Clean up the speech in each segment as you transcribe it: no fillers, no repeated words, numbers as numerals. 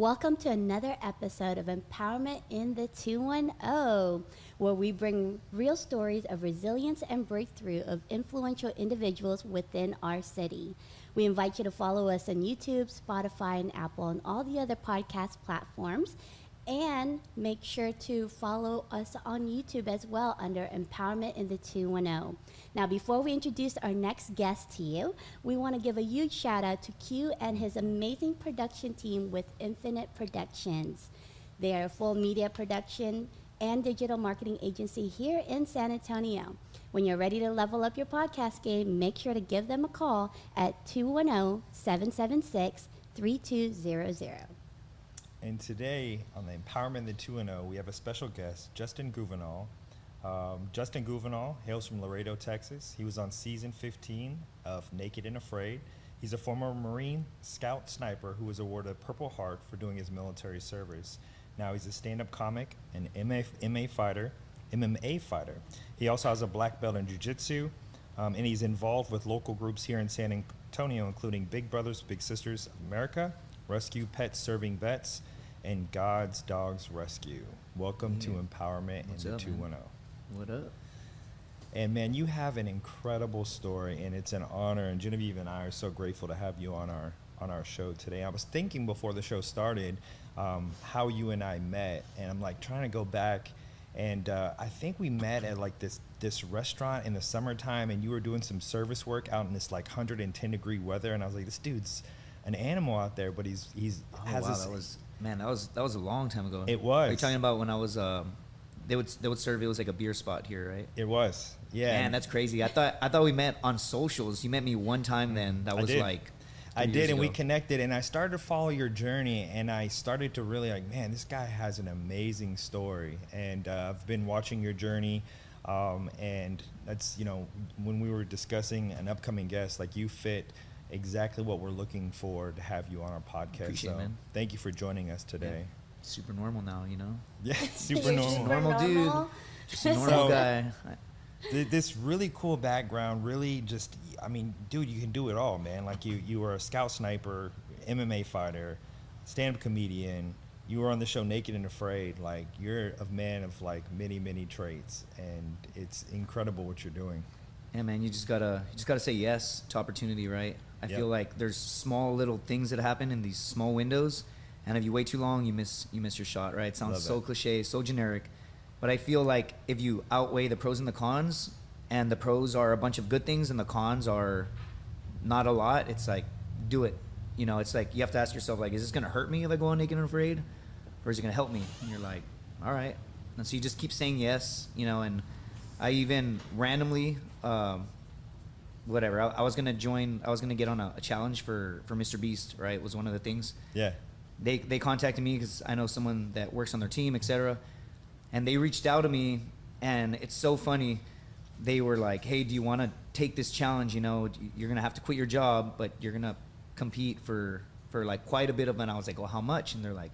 Welcome to another episode of Empowerment in the 210, where we bring real stories of resilience and breakthrough of influential individuals within our city. We invite you to follow us on YouTube, Spotify, and Apple, and all the other podcast platforms. And make sure to follow us on YouTube as well under Empowerment in the 210. Now, before we introduce our next guest to you, we want to give a huge shout out to Q and his amazing production team with Infinite Productions. They are a full media production and digital marketing agency here in San Antonio. When you're ready to level up your podcast game, make sure to give them a call at 210-776-3200. And today on the Empowerment the 2-0, we have a special guest, Justin Governale. Justin Governale hails from Laredo, Texas. He was on season 15 of Naked and Afraid. He's a former Marine Scout sniper who was awarded a Purple Heart for doing his military service. Now he's a stand-up comic and MMA fighter. He also has a black belt in Jiu-Jitsu, and he's involved with local groups here in San Antonio, including Big Brothers Big Sisters of America, Rescue Pets Serving Vets, and God's Dogs Rescue. Welcome to Empowerment in the 210. What up? And man, you have an incredible story, and it's an honor. And Genevieve and I are so grateful to have you on our show today. I was thinking before the show started how you and I met, and I'm like trying to go back, and I think we met at like this restaurant in the summertime, and you were doing some service work out in this like 110-degree weather, and I was like, this dude's an animal out there, but he's has wow, this. that was a long time ago. It was. Are you talking about when I was they would serve, it was like a beer spot here, right? It was. Yeah. Man, that's crazy. I thought we met on socials. You met me one time then. That was like I did, and we connected, and I started to follow your journey, and I started to really like, man, this guy has an amazing story, and I've been watching your journey, and that's, you know, when we were discussing an upcoming guest, like you fit exactly what we're looking for to have you on our podcast. Appreciate it, man. Thank you for joining us today. Yeah. Super normal now, you know? Yeah, super normal. Normal dude. Just a normal guy. This really cool background, really just, I mean, dude, you can do it all, man. Like you were a scout sniper, MMA fighter, stand-up comedian. You were on the show Naked and Afraid. Like, you're a man of like many, many traits, and it's incredible what you're doing. Yeah, man, you just gotta say yes to opportunity, right? I feel like there's small little things that happen in these small windows, and if you wait too long, you miss your shot, right? It sounds so cliche, so generic, but I feel like if you outweigh the pros and the cons, and the pros are a bunch of good things and the cons are not a lot, it's like, do it. You know, it's like you have to ask yourself, like, is this gonna hurt me if I go on Naked and Afraid, or is it gonna help me? And you're like, all right. And so you just keep saying yes, you know. And I even randomly, whatever, I was gonna get on a challenge for Mr. Beast, right? Was one of the things. Yeah. They contacted me because I know someone that works on their team, etc. And they reached out to me, and it's so funny. They were like, hey, do you want to take this challenge? You know, you're gonna have to quit your job, but you're gonna compete for like quite a bit of it. And I was like, well, how much? And they're like,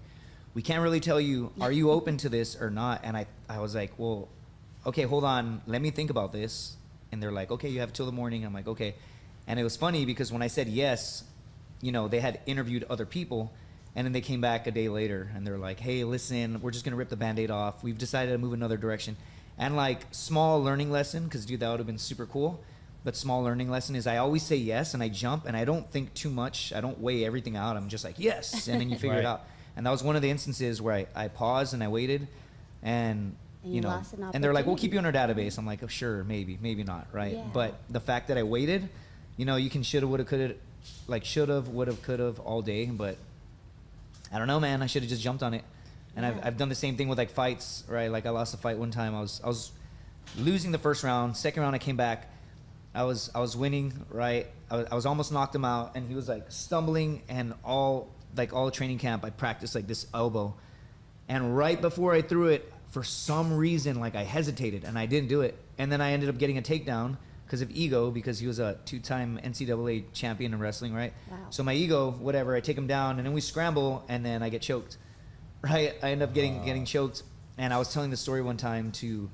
we can't really tell you. Are you open to this or not? And I was like, well, okay, hold on, let me think about this. And they're like, okay, you have till the morning. I'm like, okay. And it was funny because when I said yes, you know, they had interviewed other people, and then they came back a day later and they're like, hey, listen, we're just gonna rip the Band-Aid off. We've decided to move another direction. And like, small learning lesson, because dude, that would have been super cool. But small learning lesson is I always say yes, and I jump, and I don't think too much. I don't weigh everything out. I'm just like, yes, and then you figure it out. And that was one of the instances where I paused and I waited, and you know, and they're like, we'll keep you in our database. I'm like, oh, sure, maybe not, right? Yeah. But the fact that I waited, you know, you can shoulda, woulda, coulda, like shoulda, woulda, coulda all day, but I don't know, man. I should have just jumped on it. And I've done the same thing with like fights, right? Like I lost a fight one time. I was losing the first round. Second round, I came back. I was winning, right? I was almost knocked him out, and he was like stumbling, and all training camp, I practiced like this elbow, and right before I threw it, for some reason, like I hesitated and I didn't do it, and then I ended up getting a takedown because of ego, because he was a 2-time NCAA champion in wrestling, right? Wow. So my ego, whatever, I take him down, and then we scramble, and then I get choked, right? I end up getting choked, and I was telling the story one time to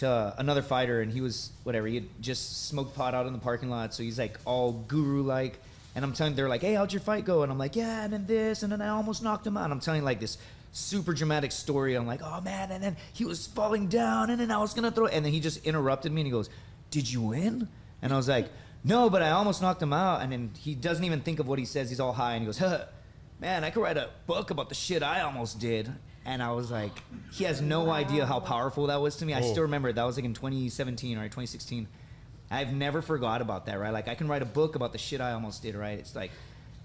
another fighter, and he was whatever, he had just smoked pot out in the parking lot, so he's like all guru like, And I'm telling, they're like, hey, how'd your fight go? And I'm like, yeah, and then this, and then I almost knocked him out. And I'm telling like this super dramatic story. I'm like, oh man, and then he was falling down, and then I was gonna throw, and then he just interrupted me and he goes, did you win? And I was like, no, but I almost knocked him out. And then he doesn't even think of what he says. He's all high, and he goes, huh, man, I could write a book about the shit I almost did. And I was like, he has no idea how powerful that was to me. I still remember it. That was like in 2017 or 2016. I've never forgot about that, right? Like, I can write a book about the shit I almost did, right? It's like,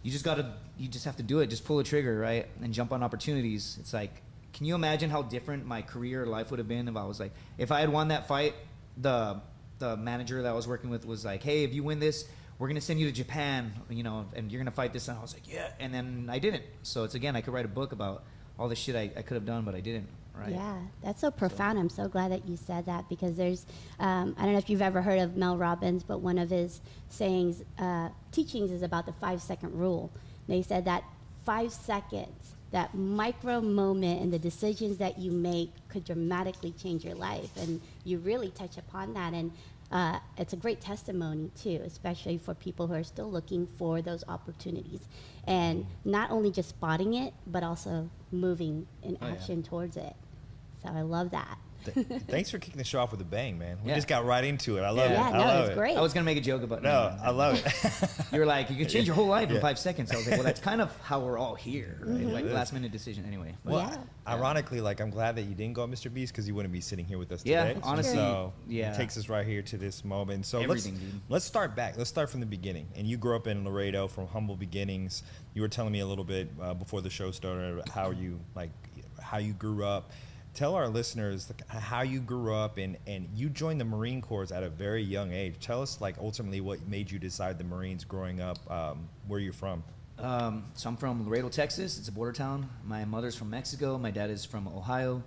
you just have to do it. Just pull a trigger, right? And jump on opportunities. It's like, can you imagine how different my career or life would have been if I was like, if I had won that fight, the manager that I was working with was like, hey, if you win this, we're going to send you to Japan, you know, and you're going to fight this. And I was like, yeah. And then I didn't. So it's, again, I could write a book about all the shit I could have done, but I didn't. Right. Yeah, that's so profound. I'm so glad that you said that, because there's, I don't know if you've ever heard of Mel Robbins, but one of his sayings, teachings is about the 5-second rule. And they said that 5 seconds, that micro moment and the decisions that you make could dramatically change your life. And you really touch upon that. And it's a great testimony too, especially for people who are still looking for those opportunities. And not only just spotting it, but also moving in action towards it. So I love that. Thanks for kicking the show off with a bang, man. We Yeah. just got right into it. I love it. Yeah, I no, love it's it. great. I was going to make a joke about No, I love it. You were like, you can change your whole life in 5 seconds. I was like, well, that's kind of how we're all here, right? Mm-hmm. Like, last minute decision anyway. But Well, Yeah. ironically, like, I'm glad that you didn't go Mr. Beast, because you wouldn't be sitting here with us Yeah, today. honestly, So yeah. it takes us right here to this moment. So Everything, dude. let's start back. Let's start from the beginning. And you grew up in Laredo from humble beginnings. You were telling me a little bit before the show started about how you grew up. Tell our listeners how you grew up, and you joined the Marine Corps at a very young age. Tell us, like, ultimately what made you decide the Marines growing up, where you're from. So I'm from Laredo, Texas. It's a border town. My mother's from Mexico. My dad is from Ohio.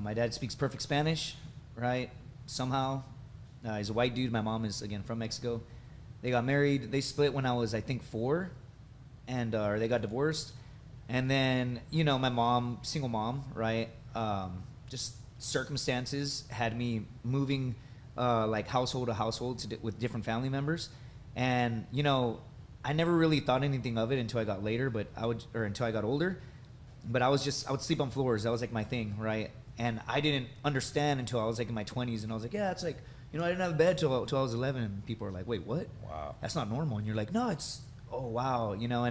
My dad speaks perfect Spanish, right? Somehow. He's a white dude. My mom is, again, from Mexico. They got married. They split when I was, I think, 4, and or they got divorced. And then, you know, my mom, single mom, right? Just circumstances had me moving like household to household with different family members. And, you know, I never really thought anything of it until I got later, until I got older. But I would sleep on floors. That was like my thing, right? And I didn't understand until I was like in my 20s, and I was like, yeah, it's like, you know, I didn't have a bed till I was 11, and people are like, wait, what? Wow. That's not normal. And you're like, no, it's, oh, wow, you know,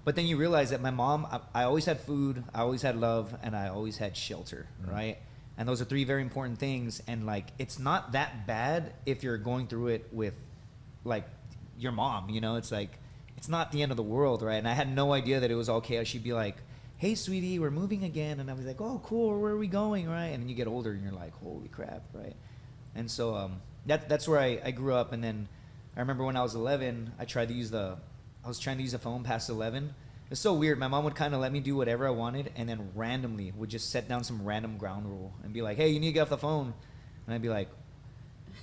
but then you realize that my mom, I always had food, I always had love, and I always had shelter, right? And those are 3 very important things. And like, it's not that bad if you're going through it with like your mom, you know, it's like, it's not the end of the world, right? And I had no idea that it was all chaos. She'd be like, hey, sweetie, we're moving again. And I was like, oh, cool, where are we going, right? And then you get older and you're like, holy crap, right? And so that's where I grew up. And then I remember when I was 11, I was trying to use the phone past 11. It's so weird. My mom would kind of let me do whatever I wanted, and then randomly would just set down some random ground rule and be like, hey, you need to get off the phone. And I'd be like,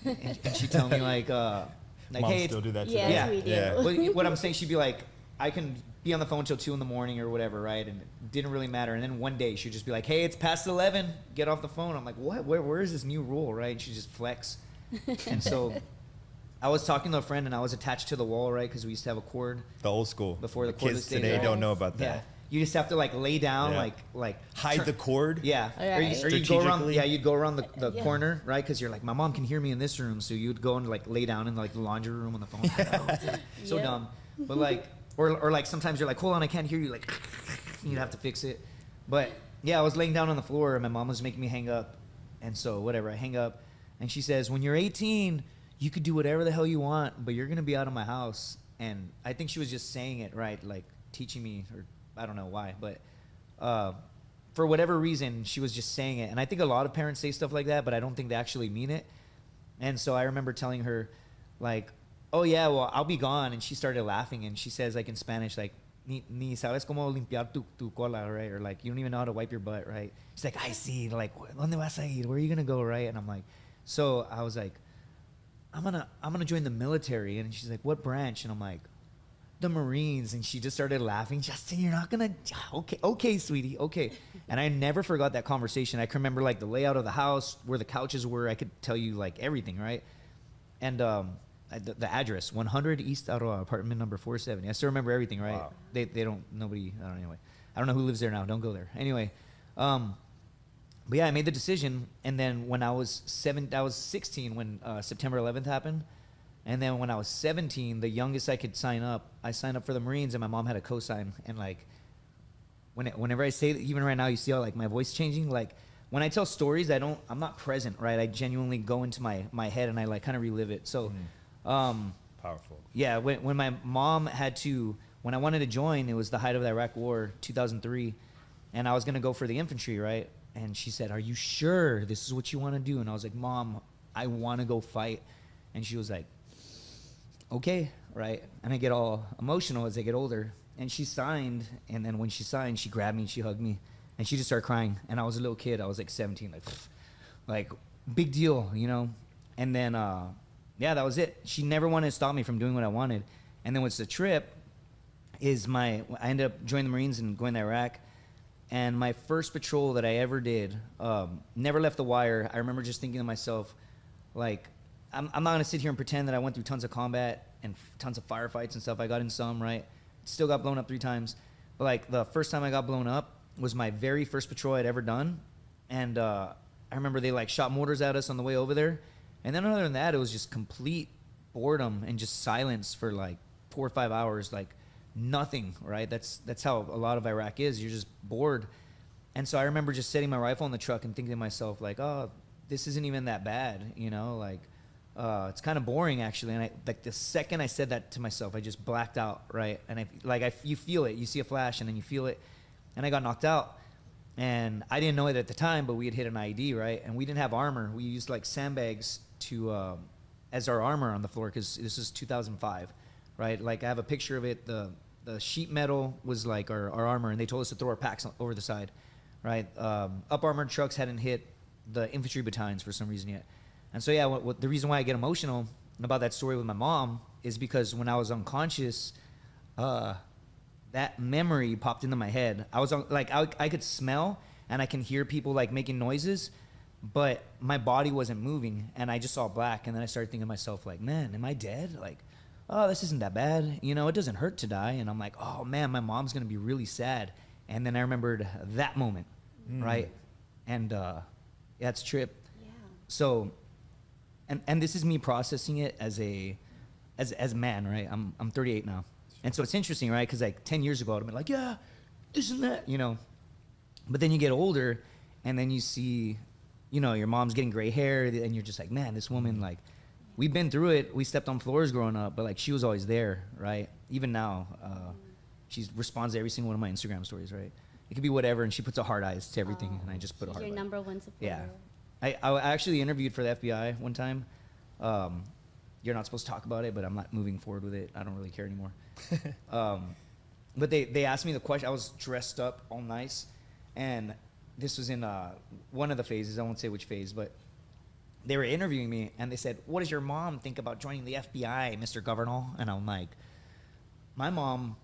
and she'd tell me like Moms hey, still do that Yes, today. yeah, we do. Yeah. what I'm saying, she'd be like, I can be on the phone till 2 a.m. or whatever, right? And it didn't really matter. And then one day she'd just be like, hey, it's past 11, get off the phone. I'm like, what? Where is this new rule, right? And she'd just flex. And so I was talking to a friend, and I was attached to the wall, right? Because we used to have a cord. The old school. Before the kids cordless days, today right? don't know about Yeah. that. You just have to like lay down, Yeah. like Hide turn- the cord. Yeah, Right. or you'd go around. Strategically? Yeah, you'd go around the Yeah. corner, right? Because you're like, my mom can hear me in this room, so you'd go and like lay down in like the laundry room on the phone. So Yeah. dumb, but like, or like sometimes you're like, hold on, I can't hear you. Like, you'd have to fix it. But yeah, I was laying down on the floor, and my mom was making me hang up, and so whatever, I hang up, and she says, when you're 18, you could do whatever the hell you want, but you're gonna be out of my house. And I think she was just saying it, right? Like teaching me, or I don't know why, but for whatever reason, she was just saying it. And I think a lot of parents say stuff like that, but I don't think they actually mean it. And so I remember telling her, like, oh yeah, well, I'll be gone. And she started laughing, and she says, like, in Spanish, like, ni sabes cómo limpiar tu cola, right? Or like, you don't even know how to wipe your butt, right? She's like, I see, like, ¿dónde vas a ir? Where are you gonna go, right? And I'm like, so I was like, I'm gonna join the military. And she's like, what branch? And I'm like, the Marines. And she just started laughing. Justin, you're not gonna, okay, sweetie, okay. And I never forgot that conversation. I can remember like the layout of the house, where the couches were. I could tell you like everything, right? And I the address, 100 East Aroa, apartment number 470. I still remember everything, right? Wow. They don't, nobody, I don't know, anyway. I don't know who lives there now. Don't go there. Anyway, but yeah, I made the decision. And then when I was 16 when September 11th happened. And then when I was 17, the youngest I could sign up, I signed up for the Marines, and my mom had a cosign. And like, whenever I say that, even right now, you see how like my voice changing. Like when I tell stories, I'm not present, right? I genuinely go into my head and I like kind of relive it. So, Powerful. yeah, when my mom when I wanted to join, it was the height of the Iraq War, 2003, and I was gonna go for the infantry, right? And she said, "Are you sure this is what you want to do?" And I was like, "Mom, I want to go fight." And she was like, "Okay," right? And I get all emotional as I get older. And she signed, and then when she signed, she grabbed me and she hugged me, and she just started crying. And I was a little kid. I was like 17, like big deal, you know? And then, yeah, that was it. She never wanted to stop me from doing what I wanted. And then what's the trip is I ended up joining the Marines and going to Iraq. And my first patrol that I ever did, never left the wire. I remember just thinking to myself, like, I'm not going to sit here and pretend that I went through tons of combat and tons of firefights and stuff. I got in some, right? Still got blown up 3 times. But, like, the first time I got blown up was my very first patrol I'd ever done. And I remember they, like, shot mortars at us on the way over there. And then other than that, it was just complete boredom and just silence for, like, 4 or 5 hours, like, nothing, right? That's how a lot of Iraq is. You're just bored. And so I remember just setting my rifle in the truck and thinking to myself, like, oh, this isn't even that bad, you know? Like, it's kind of boring, actually. And like the second I said that to myself, I just blacked out, right? And you feel it. You see a flash, and then you feel it. And I got knocked out. And I didn't know it at the time, but we had hit an IED, right? And we didn't have armor. We used like sandbags as our armor on the floor, because this is 2005, right? Like I have a picture of it. The sheet metal was like our armor, and they told us to throw our packs over the side, right? Up armored trucks hadn't hit the infantry battalions for some reason yet. And so, yeah, the reason why I get emotional about that story with my mom is because when I was unconscious, that memory popped into my head. I was like, I could smell and I can hear people like making noises, but my body wasn't moving, and I just saw black. And then I started thinking to myself, like, man, am I dead? Like, oh, this isn't that bad. You know, it doesn't hurt to die. And I'm like, oh man, my mom's gonna be really sad. And then I remembered that moment, right? And yeah, it's a trip. Yeah. So. And this is me processing it as a man, right? I'm 38 now. And so it's interesting, right? Because like 10 years ago, I'd have been like, yeah, this and that, you know. But then you get older, and then you see, you know, your mom's getting gray hair, and you're just like, man, this woman, like, we've been through it. We stepped on floors growing up, but like she was always there, right? Even now, she responds to every single one of my Instagram stories, right? It could be whatever, and she puts a heart eyes to everything, and I just put a She's heart your eye. number one supporter. Yeah. I actually interviewed for the FBI one time. You're not supposed to talk about it, but I'm not moving forward with it. I don't really care anymore. But they asked me the question. I was dressed up all nice, and this was in one of the phases. I won't say which phase, but they were interviewing me, and they said, "What does your mom think about joining the FBI, Mr. Governale?" And I'm like, my mom,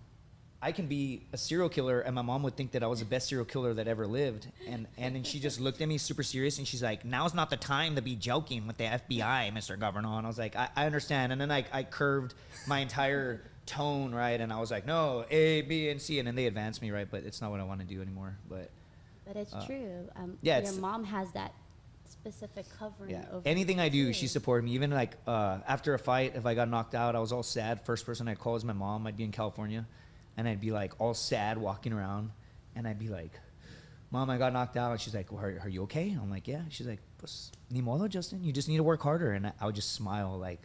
I can be a serial killer, and my mom would think that I was the best serial killer that ever lived. And then she just looked at me super serious, and she's like, "Now's not the time to be joking with the FBI, Mr. Governale." And I was like, I understand. And then I curved my entire tone, right? And I was like, no, A, B, and C. And then they advanced me, right? But it's not what I want to do anymore. But it's true. yeah, your mom has that specific covering. yeah. Over Anything I do, you. she supported me. Even like after a fight, if I got knocked out, I was all sad. First person I'd call was my mom. I'd be in California. And I'd be like all sad walking around, and I'd be like, "Mom, I got knocked out." And she's like, well, are you okay? I'm like, "Yeah." She's like, "Pues ni modo, Justin. You just need to work harder." And I would just smile like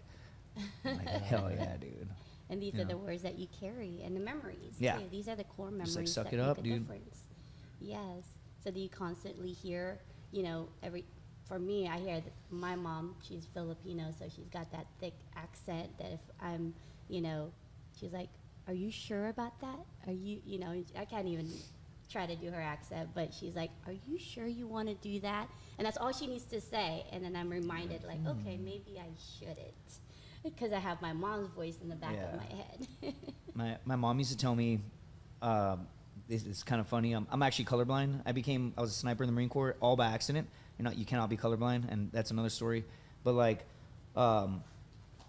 hell yeah, dude. And these are the words that you carry and the memories. Yeah. Too. These are the core memories Just like, suck that it up, make a dude. difference. Yes. So do you constantly hear, you know, for me, I hear that my mom, she's Filipino, so she's got that thick accent that if I'm, you know, she's like, "Are you sure about that? Are you, you know," I can't even try to do her accent, but she's like, "Are you sure you want to do that?" And that's all she needs to say. And then I'm reminded, like, okay, maybe I shouldn't, because I have my mom's voice in the back of my head. My mom used to tell me, this is kind of funny. I'm actually colorblind. I was a sniper in the Marine Corps all by accident. You cannot be colorblind, and that's another story. But like,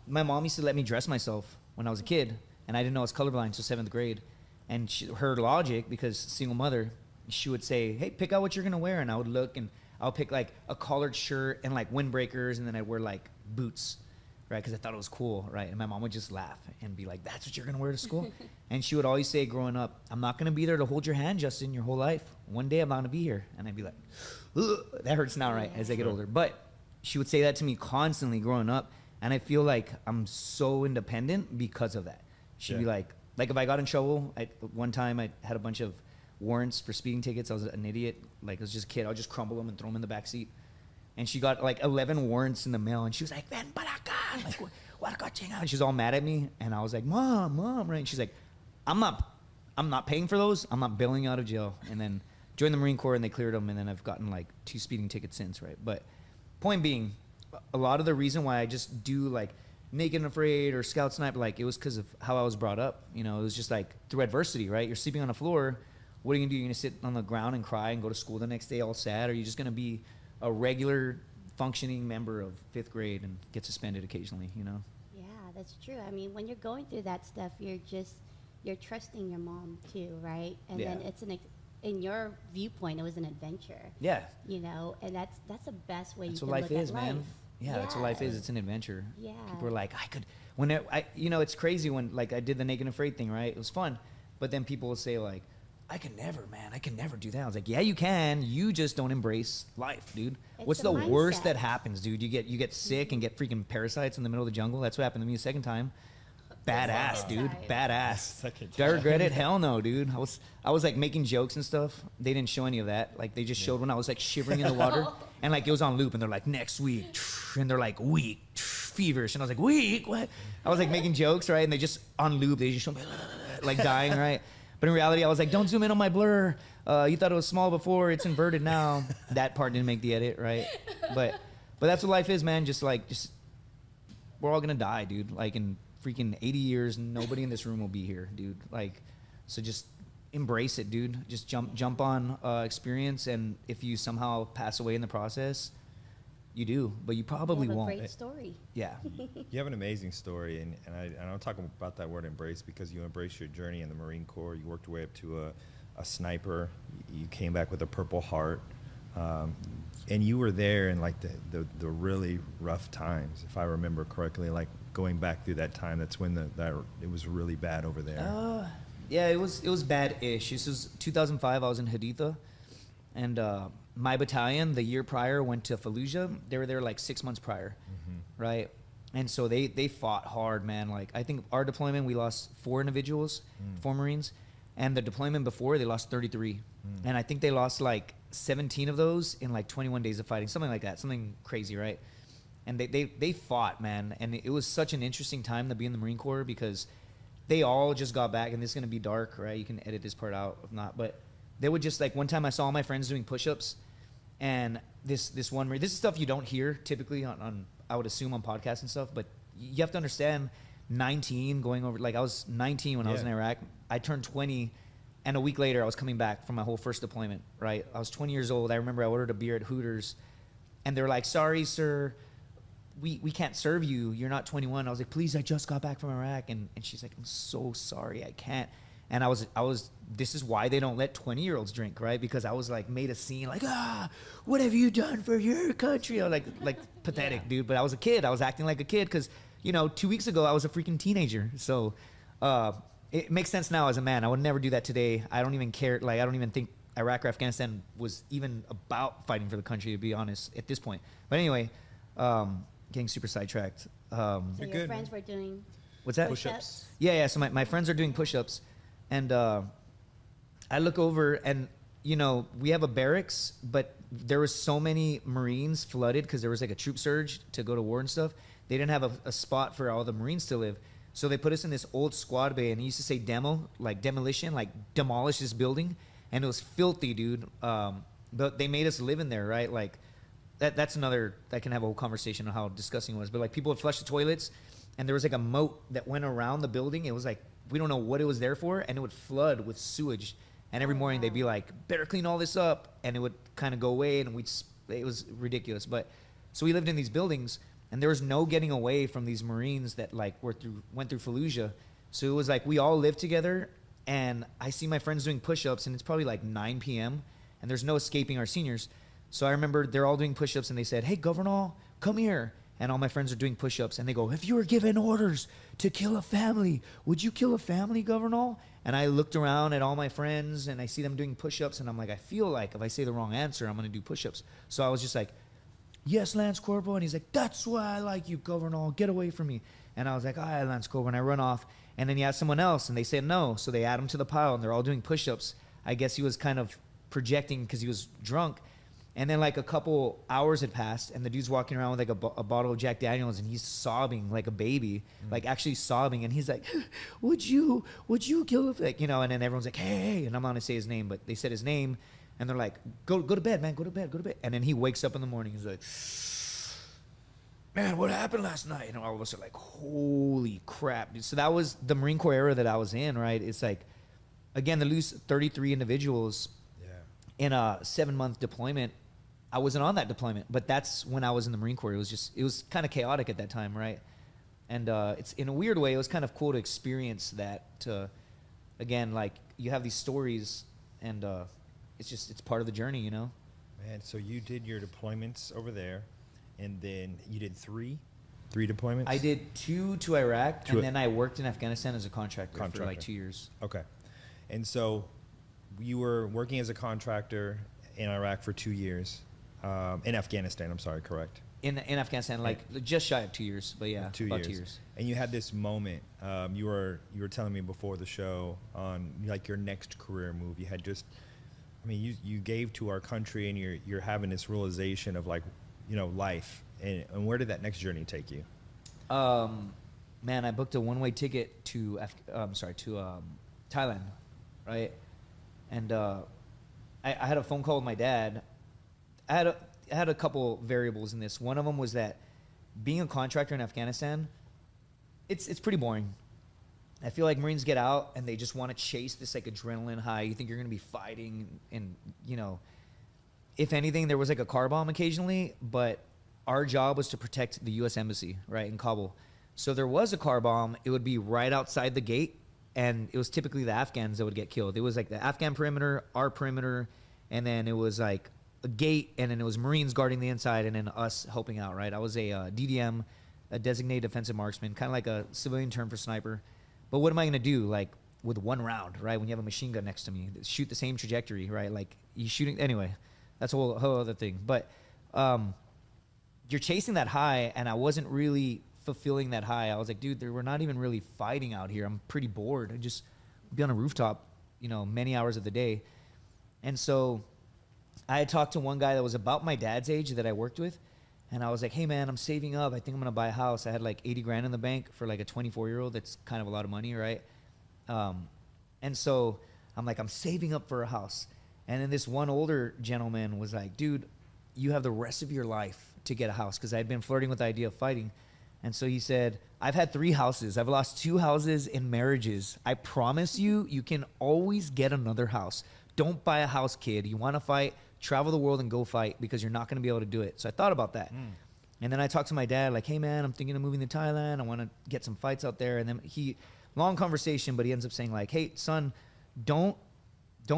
my mom used to let me dress myself when I was a kid, and I didn't know I was colorblind until 7th grade. And her logic, because single mother, she would say, hey, pick out what you're going to wear. And I would look, and I'll pick like a collared shirt and like windbreakers, and then I'd wear like boots, right? Because I thought it was cool, right? And my mom would just laugh and be like, that's what you're going to wear to school? And she would always say growing up, I'm not going to be there to hold your hand, Justin, your whole life. One day I'm not going to be here. And I'd be like, ugh, that hurts now, right? As I get older. But she would say that to me constantly growing up. And I feel like I'm so independent because of that. She'd be like if I got in trouble, one time I had a bunch of warrants for speeding tickets. I was an idiot. Like, I was just a kid. I would just crumble them and throw them in the back seat. And she got like 11 warrants in the mail. And she was like, ven para acá. Like, what got you? And she was all mad at me. And I was like, mom, right? And she's like, I'm not paying for those. I'm not bailing you out of jail. And then joined the Marine Corps, and they cleared them. And then I've gotten like 2 speeding tickets since, right? But point being, a lot of the reason why I just do like Naked and Afraid or Scout Snipe, like, it was because of how I was brought up. You know, it was just like through adversity, right? You're sleeping on the floor. What are you gonna do? You're gonna sit on the ground and cry and go to school the next day all sad? Or are you just gonna be a regular functioning member of 5th grade and get suspended occasionally, you know? Yeah, that's true. I mean, when you're going through that stuff, you're trusting your mom too, right? And then it's in your viewpoint, it was an adventure. Yeah. You know, and that's the best way That's you what can life look is, at man. life. Yeah, that's what life is. It's an adventure. Yeah. People are like, it's crazy when, like, I did the Naked and Afraid thing, right? It was fun. But then people will say, like, I can never do that. I was like, yeah, you can. You just don't embrace life, dude. It's What's the the worst mindset. that happens, dude? You get sick and get freaking parasites in the middle of the jungle. That's what happened to me a second time. Badass, second dude. time. Badass. Second Do I regret it? Hell no, dude. I was like making jokes and stuff. They didn't show any of that. Like, they just showed when I was like shivering in the water, and like it was on loop. And they're like, next week, and they're like, week, feverish, and I was like, week, what? I was like making jokes, right? And they just on loop. They just showed me like dying, right? But in reality, I was like, don't zoom in on my blur. You thought it was small before. It's inverted now. That part didn't make the edit, right? But that's what life is, man. Just we're all gonna die, dude. Like, in freaking 80 years, nobody in this room will be here, dude. Like, so just embrace it, dude. Just jump on experience, and if you somehow pass away in the process, you do, but you probably You have a won't. great story. Yeah. You have an amazing story, and I'm talking about that word embrace because you embraced your journey in the Marine Corps. You worked your way up to a sniper. You came back with a Purple Heart, and you were there in like the really rough times, if I remember correctly. Like, going back through that time, that's when it was really bad over there. Yeah, it was bad-ish. This was 2005. I was in Haditha, and my battalion the year prior went to Fallujah. They were there like 6 months prior, right? And so they fought hard, man. Like, I think our deployment, we lost 4 individuals, 4 Marines, and the deployment before, they lost 33. And I think they lost like 17 of those in like 21 days of fighting, something like that, something crazy, right? And they fought, man. And it was such an interesting time to be in the Marine Corps because they all just got back, and this is going to be dark, right? You can edit this part out if not. But they would just, like, one time I saw all my friends doing push-ups, and this one Marine, this is stuff you don't hear typically on I would assume on podcasts and stuff, but you have to understand, 19 going over, like, I was 19 when I was in Iraq. I turned 20, and a week later I was coming back from my whole first deployment, right? I was 20 years old. I remember I ordered a beer at Hooters, and they were like, sorry, sir, we can't serve you. You're not 21. I was like, please, I just got back from Iraq. And she's like, I'm so sorry, I can't. And I was, this is why they don't let 20-year-olds drink, right? Because I was like, made a scene, like, what have you done for your country? I was like pathetic, dude. But I was a kid. I was acting like a kid because, 2 weeks ago, I was a freaking teenager. So it makes sense now as a man. I would never do that today. I don't even care. Like, I don't even think Iraq or Afghanistan was even about fighting for the country, to be honest, at this point. But anyway, getting super sidetracked. So You're your good, friends man. were doing What's that? push-ups. Yeah. So my friends are doing push-ups, and I look over, and we have a barracks, but there was so many Marines flooded because there was like a troop surge to go to war and stuff. They didn't have a spot for all the Marines to live, so they put us in this old squad bay, and it used to say demo, like demolition, like demolish this building, and it was filthy, dude. But they made us live in there, right? Like that's another, that can have a whole conversation on how disgusting it was. But like, people would flush the toilets, and there was like a moat that went around the building. It was like, we don't know what it was there for, and it would flood with sewage. And every morning they'd be like, better clean all this up, and it would kind of go away, and it was ridiculous. But so we lived in these buildings, and there was no getting away from these Marines that like went through Fallujah. So it was like we all lived together, and I see my friends doing push-ups, and it's probably like 9 p.m. and there's no escaping our seniors. So I remember they're all doing push-ups, and they said, "Hey, Governale, come here." And all my friends are doing push-ups, and they go, "If you were given orders to kill a family, would you kill a family, Governale?" And I looked around at all my friends, and I see them doing push-ups, and I'm like, I feel like if I say the wrong answer, I'm going to do push-ups. So I was just like, "Yes, Lance Corporal." And he's like, "That's why I like you, Governale. Get away from me." And I was like, "All right, Lance Corporal." And I run off. And then he asked someone else, and they said no. So they add him to the pile, and they're all doing push-ups. I guess he was kind of projecting because he was drunk. And then like a couple hours had passed, and the dude's walking around with like a bottle of Jack Daniels, and he's sobbing like a baby, like actually sobbing. And he's like, would you kill him? Like, you know, and then everyone's like, hey, and I'm not gonna say his name, but they said his name, and they're like, go to bed, man, go to bed. And then he wakes up in the morning, he's like, man, what happened last night? And all of us are like, holy crap. So that was the Marine Corps era that I was in, right? It's like, again, to lose 33 individuals in a 7-month deployment. I wasn't on that deployment, but that's when I was in the Marine Corps. It was kind of chaotic at that time, right? And it's in a weird way, it was kind of cool to experience that. Again, like you have these stories, and it's part of the journey, you know. Man, so you did your deployments over there, and then you did three deployments. I did 2 to Iraq, and then I worked in Afghanistan as a contractor for like 2 years. Okay, and so you were working as a contractor in Iraq for 2 years. In Afghanistan, I'm sorry, correct? In Afghanistan, like just shy of 2 years, but yeah, 2 about years. 2 years. And you had this moment. You were telling me before the show on like your next career move. You had just, I mean, you gave to our country, and you're having this realization of like, you know, life. And where did that next journey take you? Man, I booked a one-way ticket to Thailand, right? And I had a phone call with my dad. I had a couple variables in this. One of them was that being a contractor in Afghanistan, it's pretty boring. I feel like Marines get out and they just want to chase this like adrenaline high. You think you're going to be fighting, and you know, if anything, there was like a car bomb occasionally, but our job was to protect the U.S. Embassy, right, in Kabul. So there was a car bomb. It would be right outside the gate, and it was typically the Afghans that would get killed. It was like the Afghan perimeter, our perimeter, and then it was like a gate, and then it was Marines guarding the inside, and then us helping out, right? I was a DDM, a designated defensive marksman, kind of like a civilian term for sniper. But what am I going to do, like, with one round, right, when you have a machine gun next to me? Shoot the same trajectory, right? Like, you shooting... Anyway, that's a whole other thing. But you're chasing that high, and I wasn't really fulfilling that high. I was like, dude, we're not even really fighting out here. I'm pretty bored. I just be on a rooftop, you know, many hours of the day. And so I had talked to one guy that was about my dad's age that I worked with, and I was like, hey man, I'm saving up. I think I'm gonna buy a house. I had like 80 grand in the bank for like a 24-year-old. That's kind of a lot of money, right? And so I'm like, I'm saving up for a house. And then this one older gentleman was like, dude, you have the rest of your life to get a house, because I had been flirting with the idea of fighting. And so he said, I've had 3 houses. I've lost 2 houses in marriages. I promise you, you can always get another house. Don't buy a house, kid. You want to fight, travel the world and go fight, because you're not going to be able to do it. So I thought about that. And then I talked to my dad, like, hey man, I'm thinking of moving to Thailand. I want to get some fights out there. And then long conversation, but he ends up saying like, hey son, don't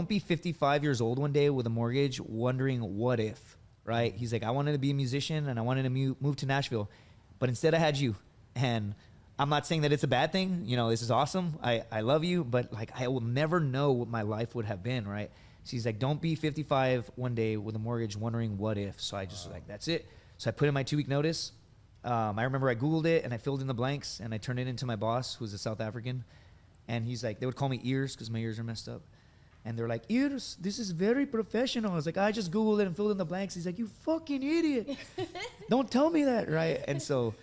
be 55 years old one day with a mortgage wondering what if, right? He's like, I wanted to be a musician and I wanted to move to Nashville, but instead I had you. And I'm not saying that it's a bad thing. You know, this is awesome. I love you, but like, I will never know what my life would have been, right? So he's like, don't be 55 one day with a mortgage wondering what if. So I just was like, that's it. So I put in my 2-week notice. I remember I Googled it and I filled in the blanks and I turned it into my boss, who's a South African. And he's like, they would call me Ears because my ears are messed up. And they're like, Ears, this is very professional. I was like, I just Googled it and filled in the blanks. He's like, you fucking idiot. Don't tell me that, right? And so,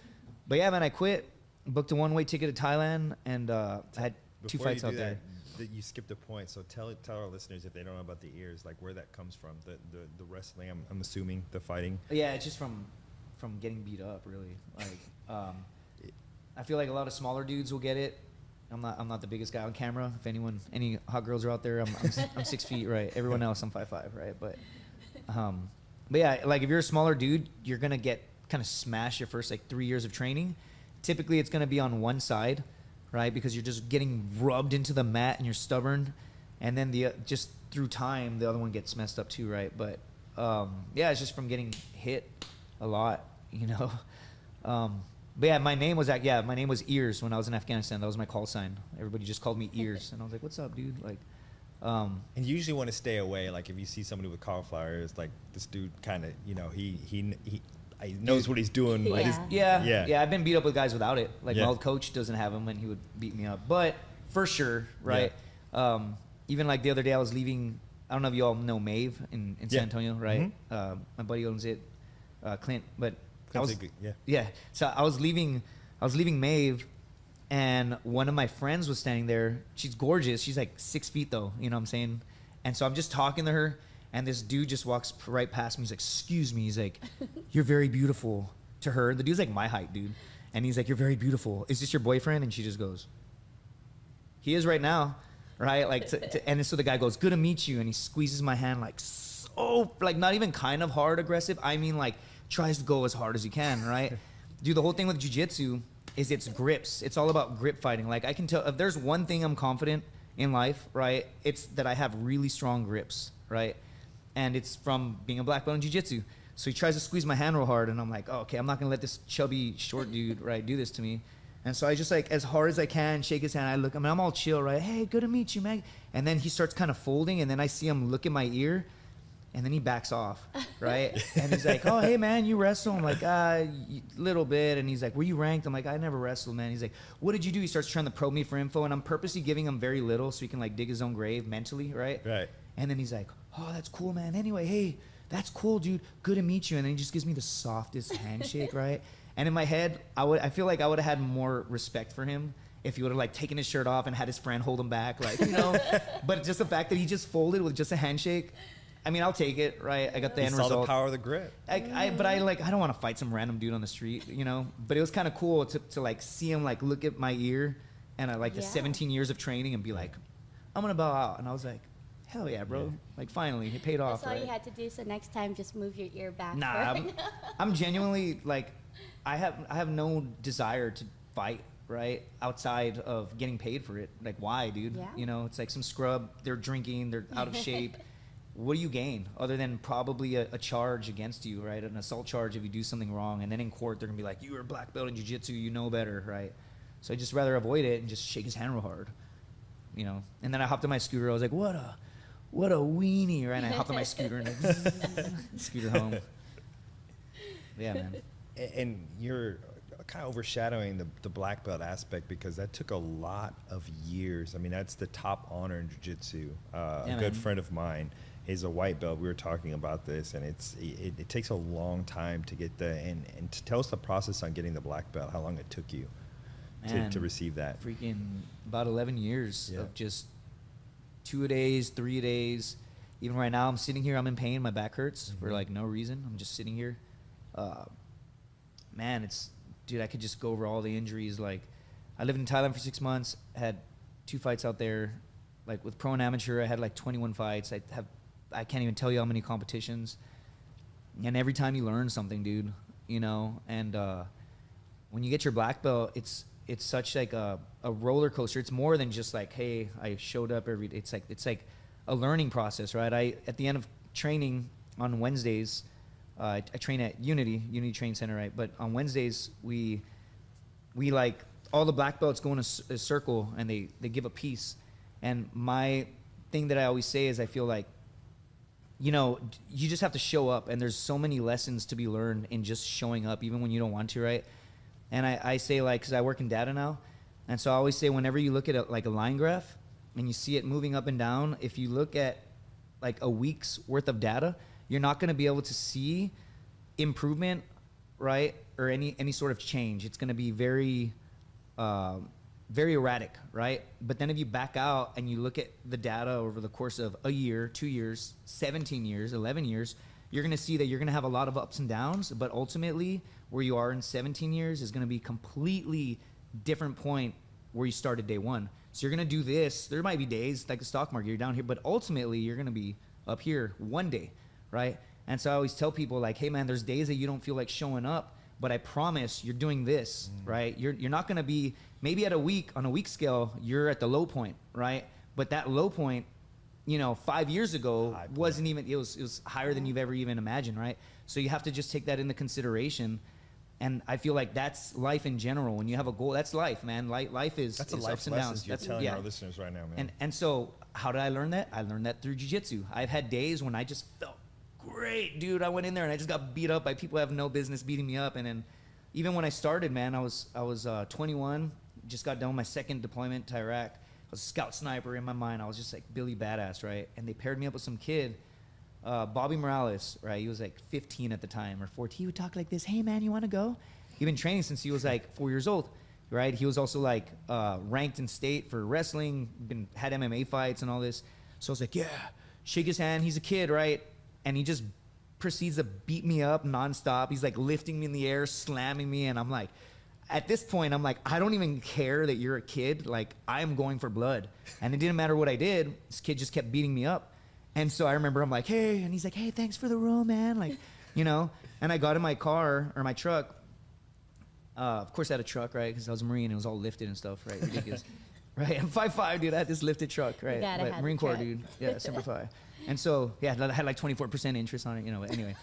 but yeah, man, I quit, booked a one-way ticket to Thailand, and I had 2 fights out there. That you skipped a point, so tell our listeners, if they don't know about the ears, like where that comes from, the wrestling, I'm assuming, the fighting. Yeah, it's just from getting beat up, really. Like, I feel like a lot of smaller dudes will get it. I'm not the biggest guy on camera. If any hot girls are out there, I'm 6 feet, right? Everyone else, I'm 5'5", right? But yeah, like if you're a smaller dude, you're gonna get kind of smash your first like 3 years of training, typically it's going to be on one side, right? Because you're just getting rubbed into the mat and you're stubborn. And then just through time, the other one gets messed up too, right? But yeah, it's just from getting hit a lot, you know? But yeah, my name was Ears when I was in Afghanistan. That was my call sign. Everybody just called me Ears. And I was like, what's up, dude? Like, and you usually want to stay away. Like if you see somebody with cauliflower ears, like this dude kind of, you know, he knows what he's doing. Like yeah. I've been beat up with guys without it. Like my old coach doesn't have them, and he would beat me up. But for sure, right? Yeah. Even like the other day, I was leaving. I don't know if you all know Maeve in San Antonio, right? Mm-hmm. My buddy owns it, Clint. But So I was leaving Maeve, and one of my friends was standing there. She's gorgeous. She's like 6 feet though. You know what I'm saying? And so I'm just talking to her, and this dude just walks right past me. He's like, "Excuse me." He's like, "You're very beautiful." To her, the dude's like my height, dude. And he's like, "You're very beautiful. Is this your boyfriend?" And she just goes, "He is right now." Right? Like, and so the guy goes, "Good to meet you." And he squeezes my hand like so, like not even kind of hard aggressive. I mean, like tries to go as hard as he can, right? Dude, the whole thing with jiu-jitsu is it's grips. It's all about grip fighting. Like I can tell if there's one thing I'm confident in life, right? It's that I have really strong grips, right? And it's from being a black belt in jiu-jitsu. So he tries to squeeze my hand real hard, and I'm like, oh, okay, I'm not gonna let this chubby short dude, right, do this to me. And so I just like, as hard as I can, shake his hand. I mean, I'm all chill, right? "Hey, good to meet you, man." And then he starts kind of folding, and then I see him look in my ear, and then he backs off, right? And he's like, "Oh, hey, man, you wrestle?" I'm like, little bit. And he's like, "Were you ranked?" I'm like, "I never wrestled, man." He's like, "What did you do?" He starts trying to probe me for info, and I'm purposely giving him very little so he can like dig his own grave mentally, right? Right. And then he's like, "Oh, that's cool, man. Anyway, hey, that's cool, dude. Good to meet you." And then he just gives me the softest handshake, right? And in my head, I feel like I would have had more respect for him if he would have like taken his shirt off and had his friend hold him back, like, you know. But just the fact that he just folded with just a handshake, I mean, I'll take it, right? I got the end result. Saw the power of the grip. But I don't want to fight some random dude on the street, you know. But it was kind of cool to like see him like look at my ear and the 17 years of training and be like, "I'm gonna bow out." And I was like, hell yeah, bro. Like finally, it paid off. That's all right? you had to do. So next time, just move your ear back. Nah, I'm genuinely like, I have no desire to fight, right? Outside of getting paid for it. Like, why, dude? Yeah. You know, it's like some scrub. They're drinking. They're out of shape. What do you gain other than probably a charge against you, right? An assault charge if you do something wrong, and then in court they're gonna be like, "You were a black belt in jiu-jitsu. You know better," right? So I just rather avoid it and just shake his hand real hard, you know. And then I hopped on my scooter. I was like, "What a weenie," right? And I hopped on my scooter and scooter home. Yeah, man. And you're kind of overshadowing the black belt aspect because that took a lot of years. I mean, that's the top honor in jiu-jitsu. A good friend of mine is a white belt. We were talking about this, and it takes a long time to get and to tell us the process on getting the black belt, how long it took you to receive that. Freaking about 11 years of just 2 days, 3 days. Even right now, I'm sitting here, I'm in pain. My back hurts for like no reason. I'm just sitting here. Man, dude, I could just go over all the injuries. Like, I lived in Thailand for 6 months, had 2 fights out there. Like, with pro and amateur, I had like 21 fights. I can't even tell you how many competitions. And every time you learn something, dude, you know. And when you get your black belt, it's such like a roller coaster. It's more than just like, hey, I showed up every day. It's like a learning process, right? At the end of training on Wednesdays, I train at Unity Training Center, right? But on Wednesdays, we like all the black belts go in a circle and they give a piece. And my thing that I always say is I feel like, you know, you just have to show up, and there's so many lessons to be learned in just showing up, even when you don't want to, right? And I say, like, because I work in data now, and so I always say whenever you look at a line graph and you see it moving up and down, if you look at like a week's worth of data, you're not going to be able to see improvement, right, or any sort of change. It's going to be very erratic, right? But then if you back out and you look at the data over the course of a year, 2 years, 17 years, 11 years, you're going to see that you're going to have a lot of ups and downs, but ultimately where you are in 17 years is going to be completely different point where you started day one. So you're going to do this. There might be days like the stock market, you're down here, but ultimately you're going to be up here one day, right? And so I always tell people like, hey man, there's days that you don't feel like showing up, but I promise you're doing this, right? You're not going to be, maybe on a week scale, you're at the low point, right? But that low point, 5 years ago wasn't even, it was higher than you've ever even imagined, right? So you have to just take that into consideration. And I feel like that's life in general. When you have a goal, that's life, man. Life is That's a is life ups and lesson downs. you're That's telling our listeners right now, man. And so how did I learn that? I learned that through jiu-jitsu. I've had days when I just felt great, dude. I went in there and I just got beat up by people who have no business beating me up. And then even when I started, man, I was 21, just got done with my second deployment to Iraq. I was a scout sniper in my mind. I was just like Billy Badass, right? And they paired me up with some kid, Bobby Morales, right? He was like 15 at the time or 14. He would talk like this, hey, man, you want to go? He'd been training since he was like 4 years old, right? He was also like ranked in state for wrestling, had MMA fights and all this. So I was like, yeah, shake his hand. He's a kid, right? And he just proceeds to beat me up nonstop. He's like lifting me in the air, slamming me. And I'm like, at this point, I'm like, I don't even care that you're a kid. Like, I'm going for blood. And it didn't matter what I did. This kid just kept beating me up. And so I remember I'm like, hey, and he's like, hey, thanks for the room, man. Like, and I got in my car or my truck. Of course, I had a truck, right? Because I was a Marine and it was all lifted and stuff, right? Ridiculous. Right? I'm 5'5", dude. I had this lifted truck, right? But Marine Corps, dude. Yeah, Semper Fi. And so, yeah, I had like 24% interest on it, but anyway.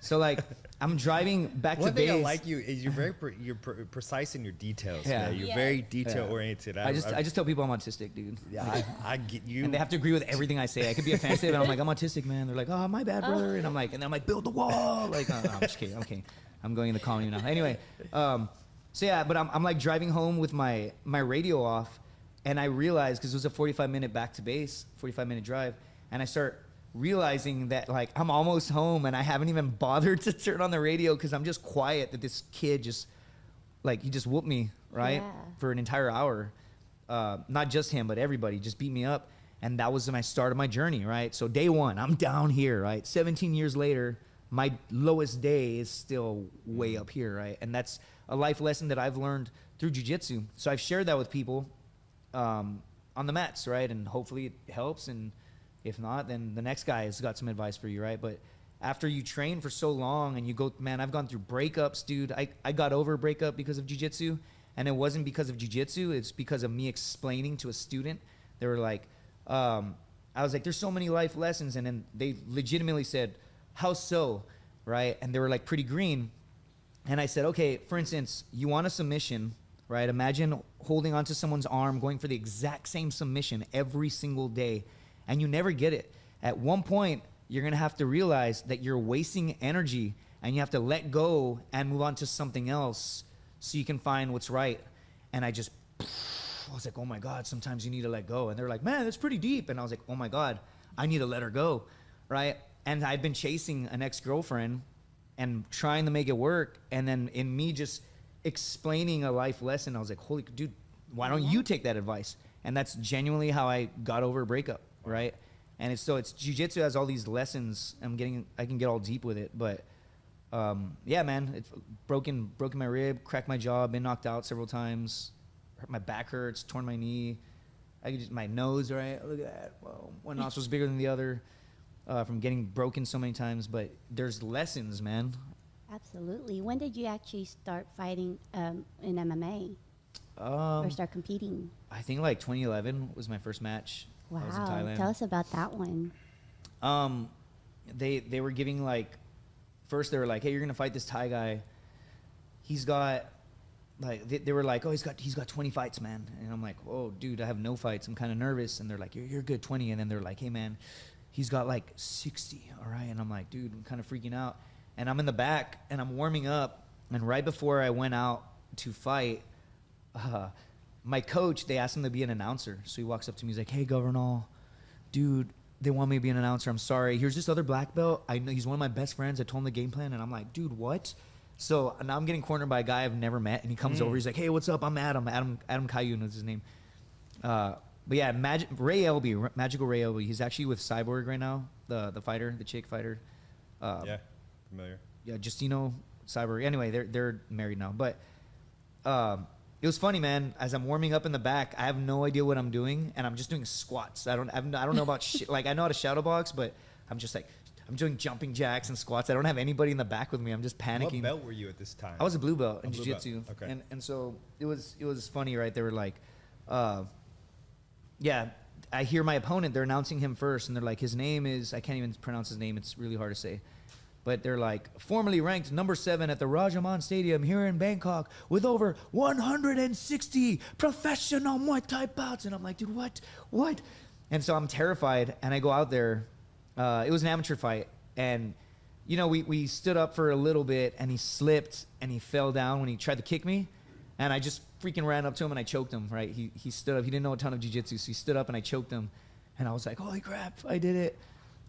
So, like, I'm driving back to base. One thing I like you is you're very precise in your details. Yeah. Man. You're very detail oriented. I just tell people I'm autistic, dude. Yeah, I get you. And they have to agree with everything I say. I could be offensive, and I'm like, I'm autistic, man. They're like, oh, my bad, brother. And I'm like, build the wall. Like, no, I'm just kidding. I'm kidding. I'm going into comedy now. Anyway, so yeah, but I'm like driving home with my radio off, and I realized, because it was a 45-minute back to base, 45-minute drive, and I start realizing that like I'm almost home and I haven't even bothered to turn on the radio because I'm just quiet that this kid just like he just whooped me, right? Yeah. For an entire hour. Not just him, but everybody just beat me up. And that was my start of my journey, right? So day one, I'm down here, right? 17 years later, my lowest day is still way up here, right? And that's a life lesson that I've learned through jiu-jitsu. So I've shared that with people on the mats, right? And hopefully it helps. And if not, then the next guy has got some advice for you, right? But after you train for so long and you go, man, I've gone through breakups, dude. I got over a breakup because of jiu-jitsu. And it wasn't because of jiu-jitsu. It's because of me explaining to a student. They were like, I was like, there's so many life lessons. And then they legitimately said, how so, right? And they were like pretty green. And I said, okay, for instance, you want a submission, right? Imagine holding onto someone's arm, going for the exact same submission every single day, and you never get it. At one point, you're going to have to realize that you're wasting energy, and you have to let go and move on to something else so you can find what's right. And I was like, oh my God, sometimes you need to let go. And they're like, man, that's pretty deep. And I was like, oh my God, I need to let her go, right? And I've been chasing an ex-girlfriend and trying to make it work. And then in me just explaining a life lesson, I was like, holy dude, why don't you take that advice? And that's genuinely how I got over a breakup, right? And it's jiu-jitsu has all these lessons. I can get all deep with it, but yeah, man, it's broken my rib, cracked my jaw, been knocked out several times, my back hurts, torn my knee. My nose, right? Look at that. Whoa, one nostril's bigger than the other from getting broken so many times. But there's lessons, man. Absolutely. When did you actually start fighting in MMA or start competing? I think like 2011 was my first match. Wow. I was in Thailand. Tell us about that one. They were giving like, first they were like, hey, you're gonna fight this Thai guy. He's got like they were like, oh, he's got 20 fights, man. And I'm like, oh, dude, I have no fights. I'm kind of nervous. And they're like, you're good, 20. And then they're like, hey, man, he's got like 60. All right. And I'm like, dude, I'm kind of freaking out. And I'm in the back and I'm warming up. And right before I went out to fight, my coach, they asked him to be an announcer. So he walks up to me. He's like, hey, Governale, dude, they want me to be an announcer. I'm sorry. Here's this other black belt. I know he's one of my best friends. I told him the game plan. And I'm like, dude, what? So now I'm getting cornered by a guy I've never met. And he comes over. He's like, hey, what's up? I'm Adam. Adam Cayun is his name. But yeah, Ray Elby, Magical Ray Elby. He's actually with Cyborg right now, the fighter, the chick fighter. Yeah, familiar. Yeah, Justino, Cyborg. Anyway, they're married now. But it was funny, man. As I'm warming up in the back, I have no idea what I'm doing, and I'm just doing squats. I don't know about shit. Like, I know how to shadow box, but I'm just like, I'm doing jumping jacks and squats. I don't have anybody in the back with me. I'm just panicking. What belt were you at this time? I was a blue belt in blue belt. jiu-jitsu. Okay. And so it was funny, right? They were like, yeah, I hear my opponent, they're announcing him first, and they're like, his name is, I can't even pronounce his name. It's really hard to say. But they're like, formerly ranked number 7 at the Rajaman Stadium here in Bangkok with over 160 professional Muay Thai bouts. And I'm like, dude, what? And so I'm terrified, and I go out there. It was an amateur fight, and you know, we stood up for a little bit, and he slipped, and he fell down when he tried to kick me, and I just freaking ran up to him, and I choked him, right? He stood up. He didn't know a ton of jiu-jitsu, so he stood up, and I choked him, and I was like, holy crap, I did it.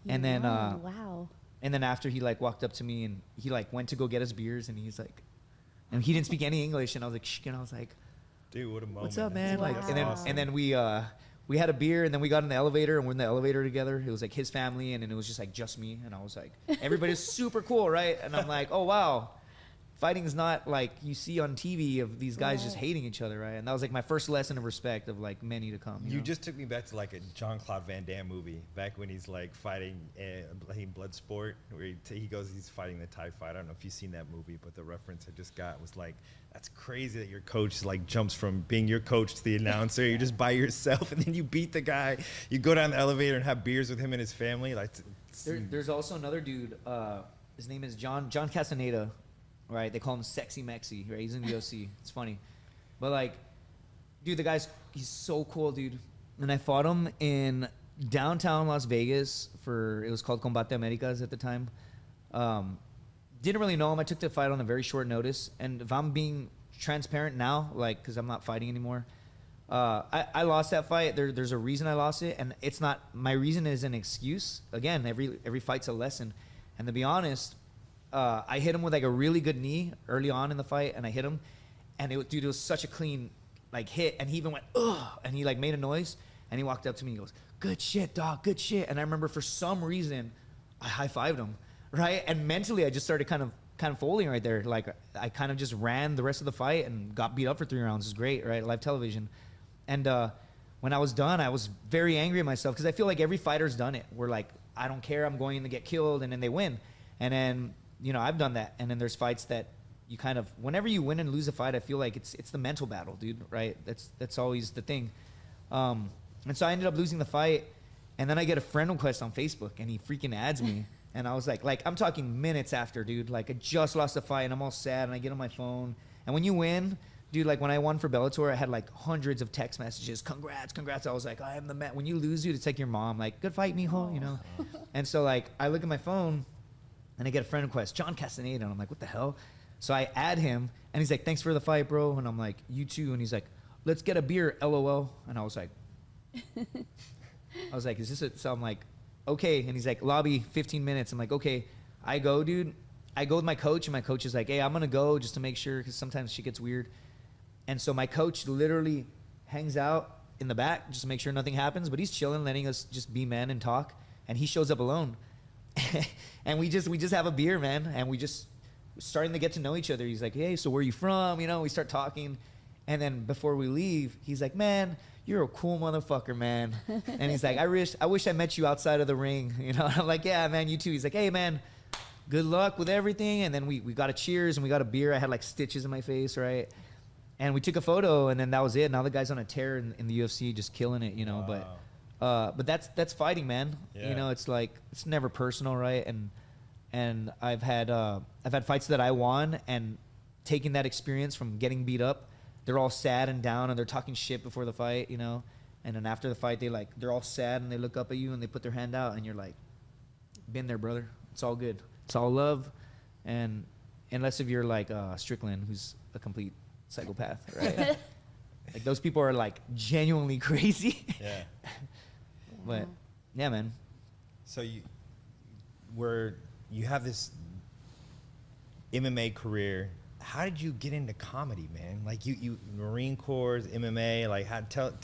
And then, wow. And then after, he like walked up to me, and he like went to go get his beers, and he's like, and he didn't speak any English, and I was like, shh, and I was like, dude, what a moment. what's up, man? Wow. Like, and then awesome. and then we had a beer, and then we got in the elevator, and we're in the elevator together. It was like his family, and then it was just like just me, and I was like, everybody's super cool, right? And I'm like, oh wow, fighting is not like you see on TV of these guys just Right. hating each other, right? And that was like my first lesson of respect of like many to come. You know? just took me back to like a Jean-Claude Van Damme movie, back when he's like fighting playing Bloodsport, where he goes, he's fighting the Thai fight. I don't know if you've seen that movie, but the reference I just got was like, that's crazy that your coach like jumps from being your coach to the announcer. You're just by yourself, and then you beat the guy. You go down the elevator and have beers with him and his family. Like, There's also another dude. His name is John Castaneda, right? They call him Sexy Mexi, right? He's in the UFC. It's funny, but like, dude, he's so cool, dude. And I fought him in downtown Las Vegas it was called Combate Americas at the time. Didn't really know him. I took the fight on a very short notice. And if I'm being transparent now, like, because I'm not fighting anymore, I lost that fight. There's a reason I lost it, and it's not my reason is an excuse. Again, every fight's a lesson. And to be honest, I hit him with like a really good knee early on in the fight, and I hit him, and it was such a clean like hit, and he even went ugh, and he like made a noise, and he walked up to me and he goes, good shit, dog, good shit. And I remember for some reason I high-fived him, right? And mentally I just started kind of folding right there. Like I kind of just ran the rest of the fight and got beat up for 3 rounds. It was great, right? Live television. And when I was done, I was very angry at myself, because I feel like every fighter's done it. We're like, I don't care, I'm going to get killed, and then they win. And then, you know, I've done that. And then there's fights that you kind of, whenever you win and lose a fight, I feel like it's the mental battle, dude, right? That's always the thing. And so I ended up losing the fight, and then I get a friend request on Facebook, and he freaking adds me. And I was like I'm talking minutes after, dude. Like, I just lost a fight, and I'm all sad, and I get on my phone. And when you win, dude, like when I won for Bellator, I had like hundreds of text messages. Congrats. I was like, I am the man. When you lose, dude, it's like your mom, like, good fight, mijo, you know? And so like, I look at my phone, and I get a friend request, John Castaneda, and I'm like, what the hell? So I add him, and he's like, thanks for the fight, bro. And I'm like, you too. And he's like, let's get a beer, LOL. And I was like, is this it? So I'm like, okay. And he's like, lobby, 15 minutes. I'm like, okay. I go, dude. I go with my coach, and my coach is like, hey, I'm going to go just to make sure, because sometimes shit gets weird. And so my coach literally hangs out in the back just to make sure nothing happens, but he's chilling, letting us just be men and talk. And he shows up alone. And we just have a beer, man. And we just starting to get to know each other. He's like, hey, so where are you from? You know, we start talking. And then before we leave, he's like, man, you're a cool motherfucker, man. And he's like, I wish I met you outside of the ring. You know, I'm like, yeah, man, you too. He's like, hey, man, good luck with everything. And then we got a cheers, and we got a beer. I had like stitches in my face, right? And we took a photo, and then that was it. Now the guy's on a tear in the UFC, just killing it, you know. Wow. But that's fighting, man. Yeah. You know, it's like, it's never personal, right? And I've had fights that I won, and taking that experience from getting beat up, they're all sad and down, and they're talking shit before the fight, you know. And then after the fight, they're all sad, and they look up at you, and they put their hand out, and you're like, been there, brother. It's all good. It's all love, and unless if you're like Strickland, who's a complete psychopath, right? Like, those people are like genuinely crazy. Yeah. But yeah, man. So you have this MMA career. How did you get into comedy, man? Like you Marine Corps, MMA. Like, tell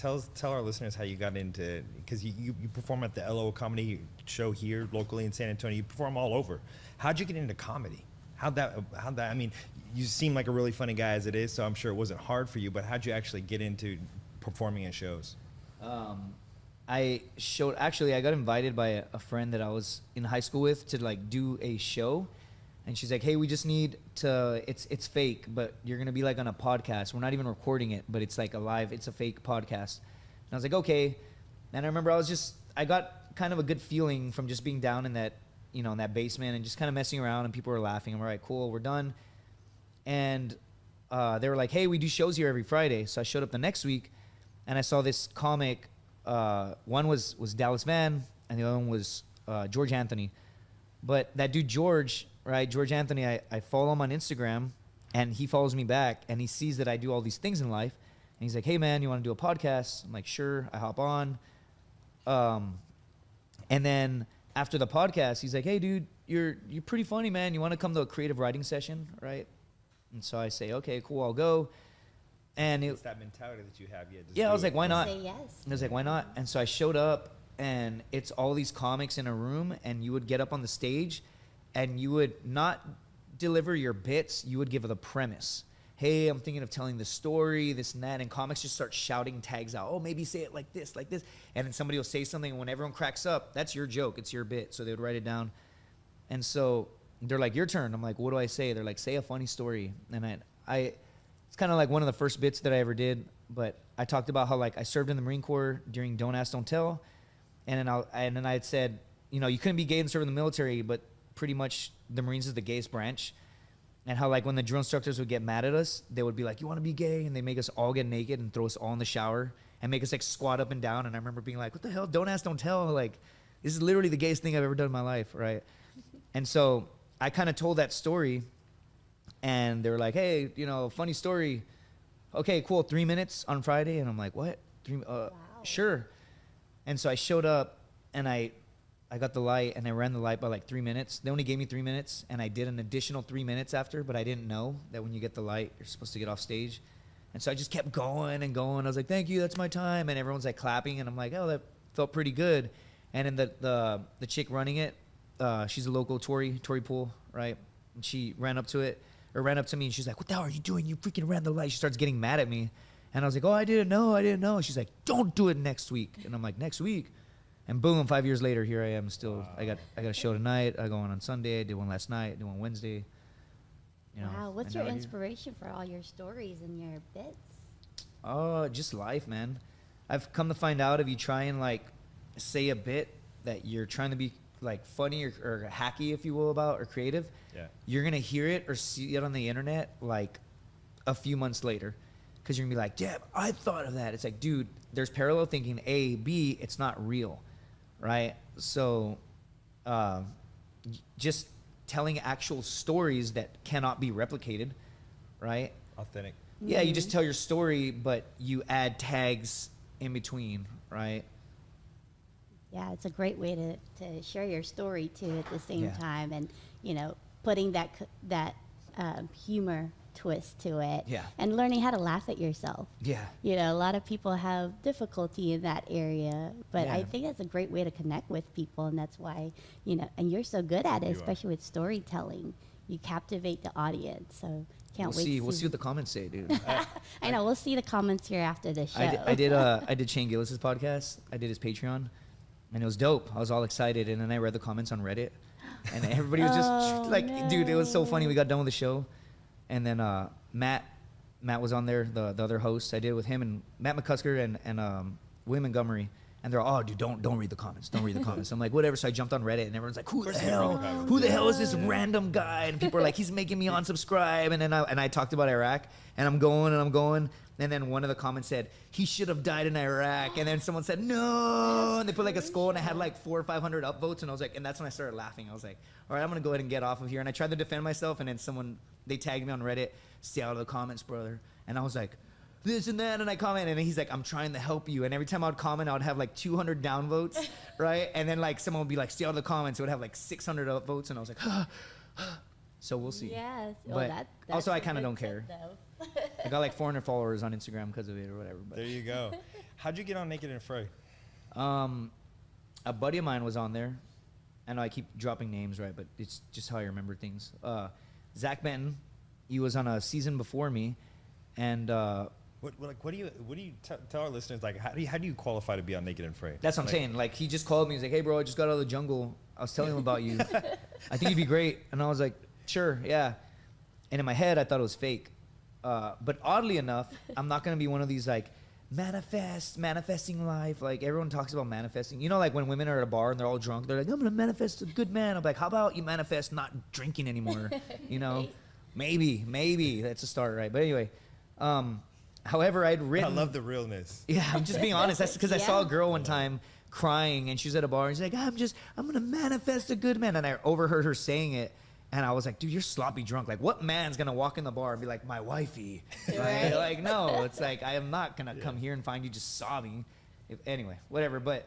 our listeners how you got into, because you perform at the LO comedy show here locally in San Antonio. You perform all over. How'd you get into comedy? How'd that? I mean, you seem like a really funny guy as it is, so I'm sure it wasn't hard for you. But how'd you actually get into performing at shows? I got invited by a friend that I was in high school with to like do a show. And she's like, hey, we just need to, it's fake, but you're going to be like on a podcast. We're not even recording it, but it's like a live, it's a fake podcast. And I was like, okay. And I remember I got kind of a good feeling from just being down in that, in that basement and just kind of messing around, and people were laughing. I'm all right, cool, we're done. And they were like, hey, we do shows here every Friday. So I showed up the next week and I saw this comic. One was Dallas Van and the other one was George Anthony. But that dude, George Anthony, I follow him on Instagram, and he follows me back, and he sees that I do all these things in life, and he's like, hey, man, you want to do a podcast? I'm like, sure. I hop on. And then after the podcast, he's like, hey, dude, you're pretty funny, man. You want to come to a creative writing session, right? And so I say, okay, cool, I'll go. And it's that mentality that you have. Yeah, I was like, why not? Say yes. I was like, why not? And so I showed up, and it's all these comics in a room, and you would get up on the stage, and you would not deliver your bits, you would give the premise. Hey, I'm thinking of telling the story, this and that, and comics just start shouting tags out. Oh, maybe say it like this, and then somebody will say something, and when everyone cracks up, that's your joke, it's your bit, so they would write it down. And so they're like, your turn. I'm like, what do I say? They're like, say a funny story. And it's kind of like one of the first bits that I ever did, but I talked about how like I served in the Marine Corps during Don't Ask, Don't Tell. And then I had said, you couldn't be gay and serve in the military, but pretty much the Marines is the gayest branch. And how like when the drill instructors would get mad at us, they would be like, you want to be gay? And they make us all get naked and throw us all in the shower and make us like squat up and down. And I remember being like, what the hell? Don't ask, don't tell. Like, this is literally the gayest thing I've ever done in my life, right? And so I kind of told that story, and they were like, hey, funny story. Okay, cool, 3 minutes on Friday. And I'm like, what? Wow. Sure. And so I showed up, and I got the light, and I ran the light by like 3 minutes. They only gave me 3 minutes, and I did an additional 3 minutes after, but I didn't know that when you get the light, you're supposed to get off stage. And so I just kept going and going. I was like, thank you, that's my time. And everyone's like clapping, and I'm like, oh, that felt pretty good. And then the chick running it, she's a local Tori Poole, right? And she ran up to me, and she's like, what the hell are you doing? You freaking ran the light. She starts getting mad at me. And I was like, oh, I didn't know. She's like, don't do it next week. And I'm like, next week? And boom, 5 years later, here I am still. Wow. I got a show tonight. I go on Sunday. I did one last night. I did one Wednesday. Wow, what's your inspiration for all your stories and your bits? Oh, just life, man. I've come to find out if you try and like say a bit that you're trying to be like funny or hacky, if you will, about, or creative, you're going to hear it or see it on the internet like a few months later. Because you're going to be like, yeah, I thought of that. It's like, dude, there's parallel thinking, A, B, it's not real, right? So just telling actual stories that cannot be replicated, right? Authentic. Yeah, you just tell your story, but you add tags in between, right? Yeah, it's a great way to share your story, too, at the same time. And, putting that humor twist to it, and learning how to laugh at yourself. A lot of people have difficulty in that area, but I think that's a great way to connect with people, and that's why and you're so good at it, especially with storytelling. You captivate the audience, so can't wait. We'll see what the comments say, dude. I know, we'll see the comments here after the show. I did Shane Gillis's podcast. I did his Patreon, and it was dope. I was all excited, and then I read the comments on Reddit, and everybody was just dude, it was so funny. We got done with the show. And then Matt was on there, the other host. I did it with him and Matt McCusker and William Montgomery. And they're all, oh, dude, don't read the comments. Don't read the comments. I'm like, whatever. So I jumped on Reddit, and everyone's like, who the hell is this random guy? And people are like, he's making me unsubscribe. And then I talked about Iraq, and I'm going. And then one of the comments said, he should have died in Iraq. And then someone said, no. And they put like a skull, and I had like 400 or 500 upvotes. And I was like, and that's when I started laughing. I was like, all right, I'm going to go ahead and get off of here. And I tried to defend myself. And then they tagged me on Reddit, stay out of the comments, brother. And I was like, this and that. And I comment, and he's like, I'm trying to help you. And every time I would comment, I would have like 200 downvotes, right? And then like someone would be like, stay out of the comments. It would have like 600 upvotes. And I was like, so we'll see. Yes. But also, I kind of don't care. I got like 400 followers on Instagram because of it or whatever. But. There you go. How'd you get on Naked and Afraid? A buddy of mine was on there. I know I keep dropping names, right? But it's just how I remember things. Zach Benton, he was on a season before me. And What do you tell our listeners? Like, how do you qualify to be on Naked and Afraid? That's what I'm saying. Like, he just called me. He's like, hey, bro, I just got out of the jungle. I was telling him about you. I think you'd be great. And I was like, sure, yeah. And in my head, I thought it was fake. But oddly enough, I'm not going to be one of these, like, manifesting life. Like, everyone talks about manifesting. You know, like, when women are at a bar and they're all drunk, they're like, I'm going to manifest a good man. I'm like, how about you manifest not drinking anymore? You know? Maybe. That's a start, right? But anyway, however, I'd written. I love the realness. Yeah, I'm just being honest. That's because I saw a Yeah. girl one time crying, and she was at a bar, and she's like, I'm gonna manifest a good man. And I overheard her saying it, and I was like, dude, you're sloppy drunk. Like, what man's gonna walk in the bar and be like, my wifey? Right? Like, no, it's like, I am not gonna come here and find you just sobbing. Anyway, whatever. But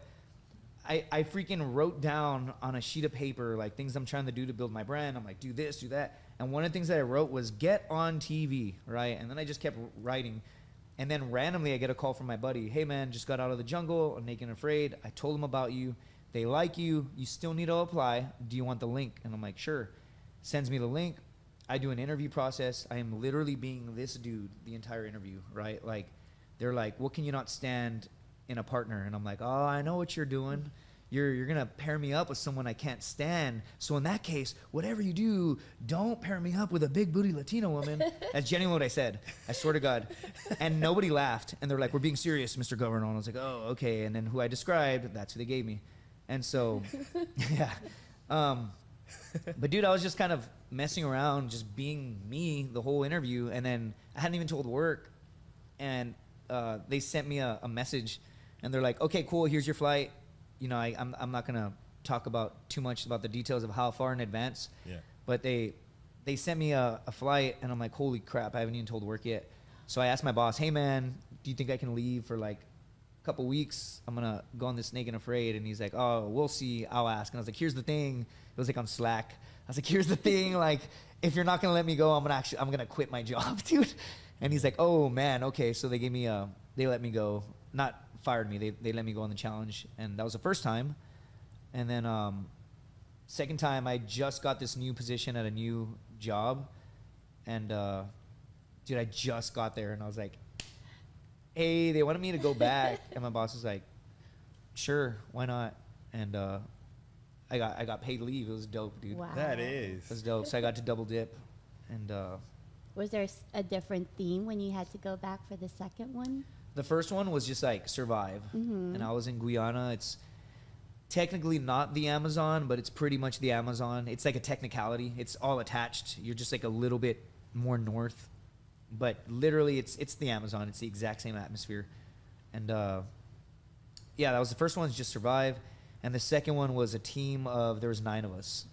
I freaking wrote down on a sheet of paper, like, things I'm trying to do to build my brand. I'm like, do this, do that. And one of the things that I wrote was get on TV, right? And then I just kept writing. And then randomly I get a call from my buddy. Hey, man, just got out of the jungle. I'm naked and afraid. I told them about you. They like you. You still need to apply. Do you want the link? And I'm like, sure. Sends me the link. I do an interview process. I am literally being this dude the entire interview, right? Like, they're like, what can you not stand in a partner? And I'm like, oh, I know what you're doing. You're going to pair me up with someone I can't stand. So in that case, whatever you do, don't pair me up with a big booty Latino woman. That's genuinely what I said. I swear to God. And nobody laughed. And they're like, we're being serious, Mr. Governale. And I was like, oh, okay. And then who I described, that's who they gave me. And so, yeah. But dude, I was just kind of messing around, just being me the whole interview. And then I hadn't even told work. And they sent me a message. And they're like, okay, cool, here's your flight. You know, I'm not gonna talk about too much about the details of how far in advance. Yeah. But they sent me a flight, and I'm like, holy crap, I haven't even told work yet. So I asked my boss, hey man, do you think I can leave for like a couple weeks? I'm gonna go on this Naked and Afraid. And he's like, oh, we'll see. I'll ask. And I was like, here's the thing. It was like on Slack. I was like, here's the thing. Like, if you're not gonna let me go, I'm gonna quit my job, dude. And he's like, oh man, okay. So they let me go. Not fired me. They let me go on the challenge, and that was the first time. And then second time, I just got this new position at a new job, and dude, I just got there, and I was like, hey, they wanted me to go back, and my boss was like, sure, why not? And I got paid leave. It was dope, dude. Wow. That is. It was dope. So I got to double dip, and Was there a different theme when you had to go back for the second one? the first one was just like survive. And I was in Guyana. It's technically not the Amazon, but it's pretty much the Amazon. It's like a technicality. It's all attached. You're just like a little bit more north, but literally it's the Amazon. It's the exact same atmosphere. And yeah, that was the first one, is just survive. And the second one was a team of, there was 9 of us,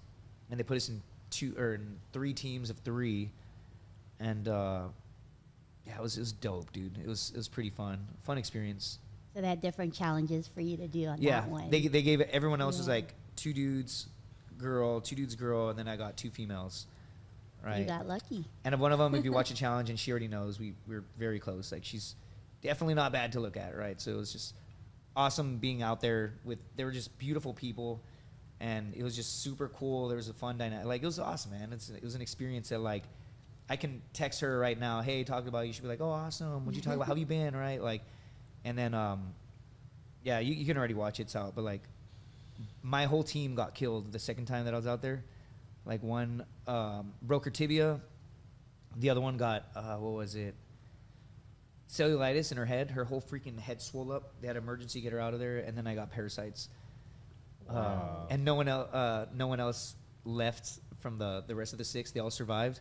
and they put us in 3 teams of 3. And yeah, it was dope, dude. It was pretty fun experience. So they had different challenges for you to do on Yeah, that one. they gave it, everyone else was Yeah. like 2 dudes, girl, and then I got 2 females. Right. You got lucky. And one of them, if you watch a challenge, and she already knows, we're very close. Like, she's definitely not bad to look at, right? So it was just awesome being out there they were just beautiful people, and it was just super cool. There was a fun dynamic. Like, it was awesome, man. It was an experience that, like, I can text her right now, hey, talk about you. She'll be like, oh, awesome. What'd you talk about? How have you been, right? Like, and then, yeah, you can already watch it, it's out. But, like, my whole team got killed the second time that I was out there. Like, one broke her tibia. The other one got, what was it? Cellulitis in her head. Her whole freaking head swole up. They had emergency get her out of there. And then I got parasites. Wow. And no one else left from the rest of the 6. They all survived.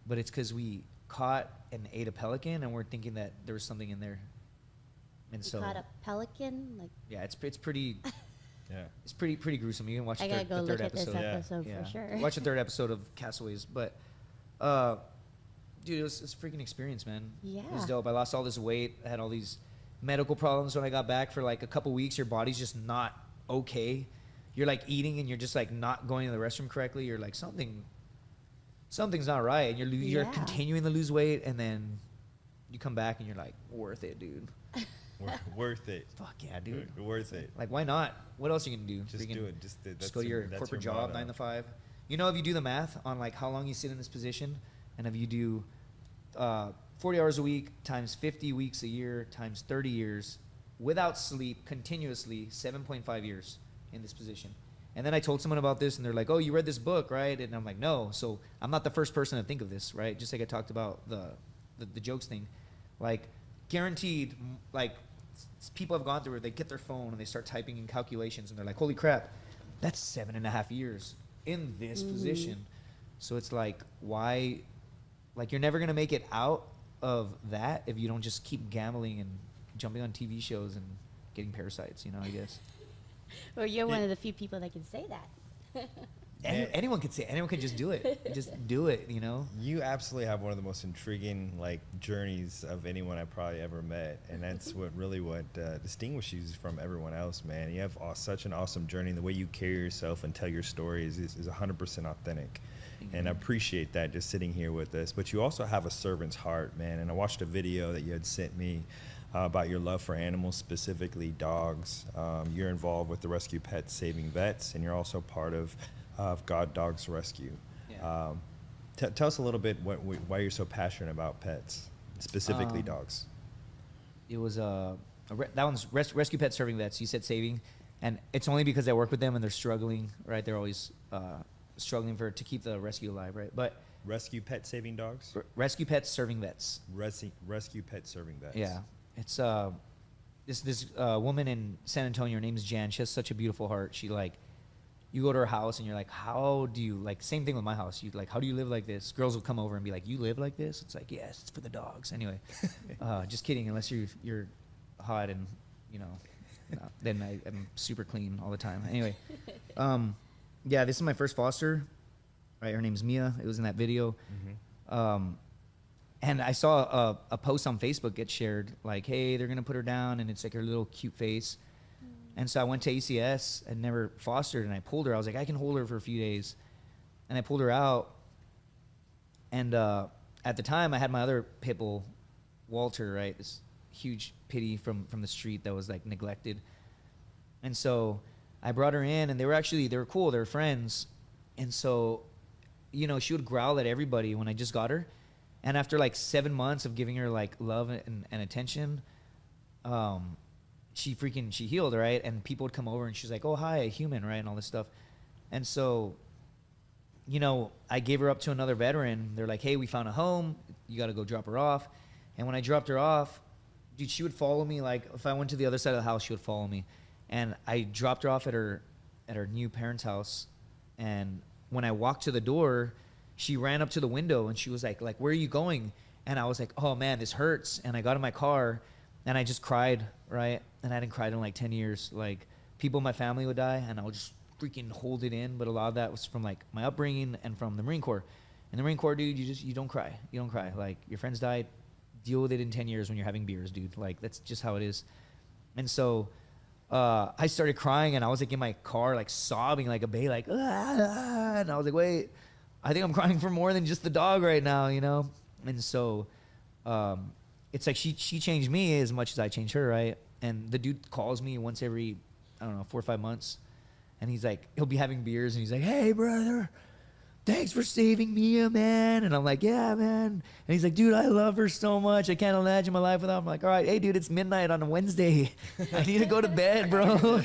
But it's because we caught and ate a pelican, and we're thinking that there was something in there. And You so, caught a pelican? Like, yeah, it's pretty Yeah. it's pretty gruesome. You can watch I the gotta go third look at this episode. episode Yeah. for sure. Watch the 3rd episode of Castaways. But dude, it was a freaking experience, man. Yeah. It was dope. I lost all this weight. I had all these medical problems when I got back for like a couple weeks. Your body's just not okay. You're like eating and you're just like not going to the restroom correctly. You're like, something's not right. And you're Yeah. continuing to lose weight, and then you come back and you're like, worth it, dude. Worth it. Fuck yeah, dude. Worth it. Like, why not? What else are you gonna do? Just Freaking do it. Just go to your corporate job, motto. 9 to 5. You know, if you do the math on like how long you sit in this position, and if you do 40 hours a week times 50 weeks a year times 30 years without sleep continuously 7.5 years in this position. And then I told someone about this and they're like, oh, you read this book, right? And I'm like, no. So I'm not the first person to think of this, right? Just like I talked about the jokes thing. Like guaranteed, like people have gone through it, they get their phone and they start typing in calculations and they're like, holy crap, that's 7.5 years in this position. So it's like, why, like you're never going to make it out of that if you don't just keep gambling and jumping on TV shows and getting parasites, you know, I guess. Well, you're one of the few people that can say that. Anyone could say it. Anyone could just do it. Just do it, you know? You absolutely have one of the most intriguing like journeys of anyone I probably ever met, and that's what distinguishes you from everyone else, man. You have such an awesome journey. The way you carry yourself and tell your stories is 100% authentic, and I appreciate that just sitting here with us. But you also have a servant's heart, man. And I watched a video that you had sent me about your love for animals, specifically dogs. You're involved with the Rescue Pets Saving Vets, and you're also part of God Dogs Rescue. Yeah. Tell us a little bit why you're so passionate about pets, specifically dogs. It was that one's Rescue Pet Serving Vets. You said saving, and it's only because I work with them and they're struggling, right? They're always struggling to keep the rescue alive, right? But Rescue Pet Saving Dogs? Rescue Pets Serving Vets. Rescue Pet Serving Vets. Yeah. It's this woman in San Antonio. Her name's Jan. She has such a beautiful heart. She like, you go to her house and you're like, how do you, like, same thing with my house. You like, how do you live like this? Girls will come over and be like, you live like this? It's like, yes, it's for the dogs. Anyway, just kidding. Unless you're hot and, you know, no, then I'm super clean all the time. Anyway, yeah, this is my first foster. Right, her name's Mia. It was in that video. And I saw a post on Facebook get shared, like, hey, they're going to put her down, and it's like her little cute face. And so I went to ACS and never fostered, and I pulled her. I was like, I can hold her for a few days. And I pulled her out. And at the time, I had my other pit bull, Walter, right, this huge pitty from the street that was, like, neglected. And so I brought her in, and they were cool. They were friends. And so, you know, she would growl at everybody when I just got her. And after like 7 months of giving her like love and attention, she healed, right? And people would come over and she's like, oh, hi, a human, right? And all this stuff. And so, you know, I gave her up to another veteran. They're like, hey, we found a home. You got to go drop her off. And when I dropped her off, dude, she would follow me. Like if I went to the other side of the house, she would follow me. And I dropped her off at her new parents' house. And when I walked to the door, she ran up to the window and she was like, where are you going? And I was like, oh man, this hurts. And I got in my car and I just cried, right? And I hadn't cried in like 10 years. Like people in my family would die and I would just freaking hold it in. But a lot of that was from like my upbringing and from the Marine Corps. In the Marine Corps, dude, you don't cry. You don't cry. Like your friends died, deal with it in 10 years when you're having beers, dude. Like that's just how it is. And so I started crying and I was like in my car, like sobbing like a baby, like, ah, and I was like, wait, I think I'm crying for more than just the dog right now, you know? And so it's like she changed me as much as I changed her, right? And the dude calls me once every, I don't know, 4 or 5 months. And he's like, he'll be having beers and he's like, hey, brother, thanks for saving Mia, man. And I'm like, yeah, man. And he's like, dude, I love her so much. I can't imagine my life without her. I'm like, all right, hey, dude, it's midnight on a Wednesday. I need to go to bed, bro.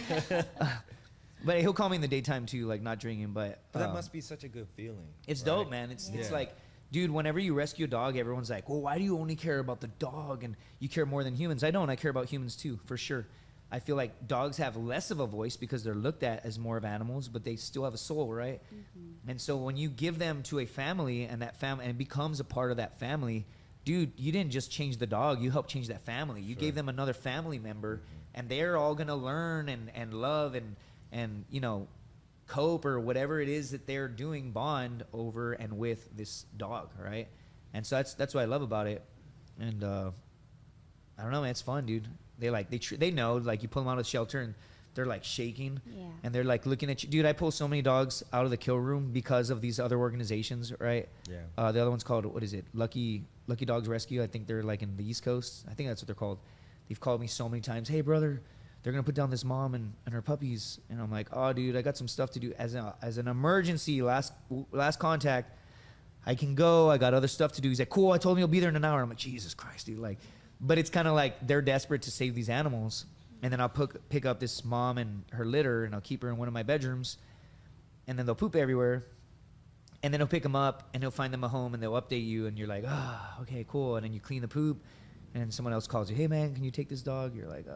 But he'll call me in the daytime too, like not drinking. But that must be such a good feeling. It's right? dope, man. It's like, dude, whenever you rescue a dog, everyone's like, well, why do you only care about the dog and you care more than humans? I don't. I care about humans too, for sure. I feel like dogs have less of a voice because they're looked at as more of animals, but they still have a soul, right? Mm-hmm. And so when you give them to a family and that family and it becomes a part of that family, dude, you didn't just change the dog, you helped change that family. You gave them another family member, and they're all gonna learn and love and you know, cope or whatever it is that they're doing, bond over and with this dog, right? And so that's what I love about it. And I don't know, man, it's fun, dude. They know, like, you pull them out of the shelter and they're like shaking, and they're like looking at you, dude. I pull so many dogs out of the kill room because of these other organizations, right? The other one's called, what is it, Lucky Dogs Rescue. I think they're like in the East Coast. I think that's what they're called. They've called me so many times, hey brother, they're gonna put down this mom and her puppies. And I'm like, oh dude, I got some stuff to do as an emergency. Last contact, I can go. I got other stuff to do. He's like, cool. I told him he'll be there in an hour. I'm like, Jesus Christ, dude. Like, but it's kind of like they're desperate to save these animals. And then I'll pick up this mom and her litter, and I'll keep her in one of my bedrooms. And then they'll poop everywhere. And then he'll pick them up, and he'll find them a home, and they'll update you. And you're like, okay, cool. And then you clean the poop. And then someone else calls you, hey, man, can you take this dog? You're like,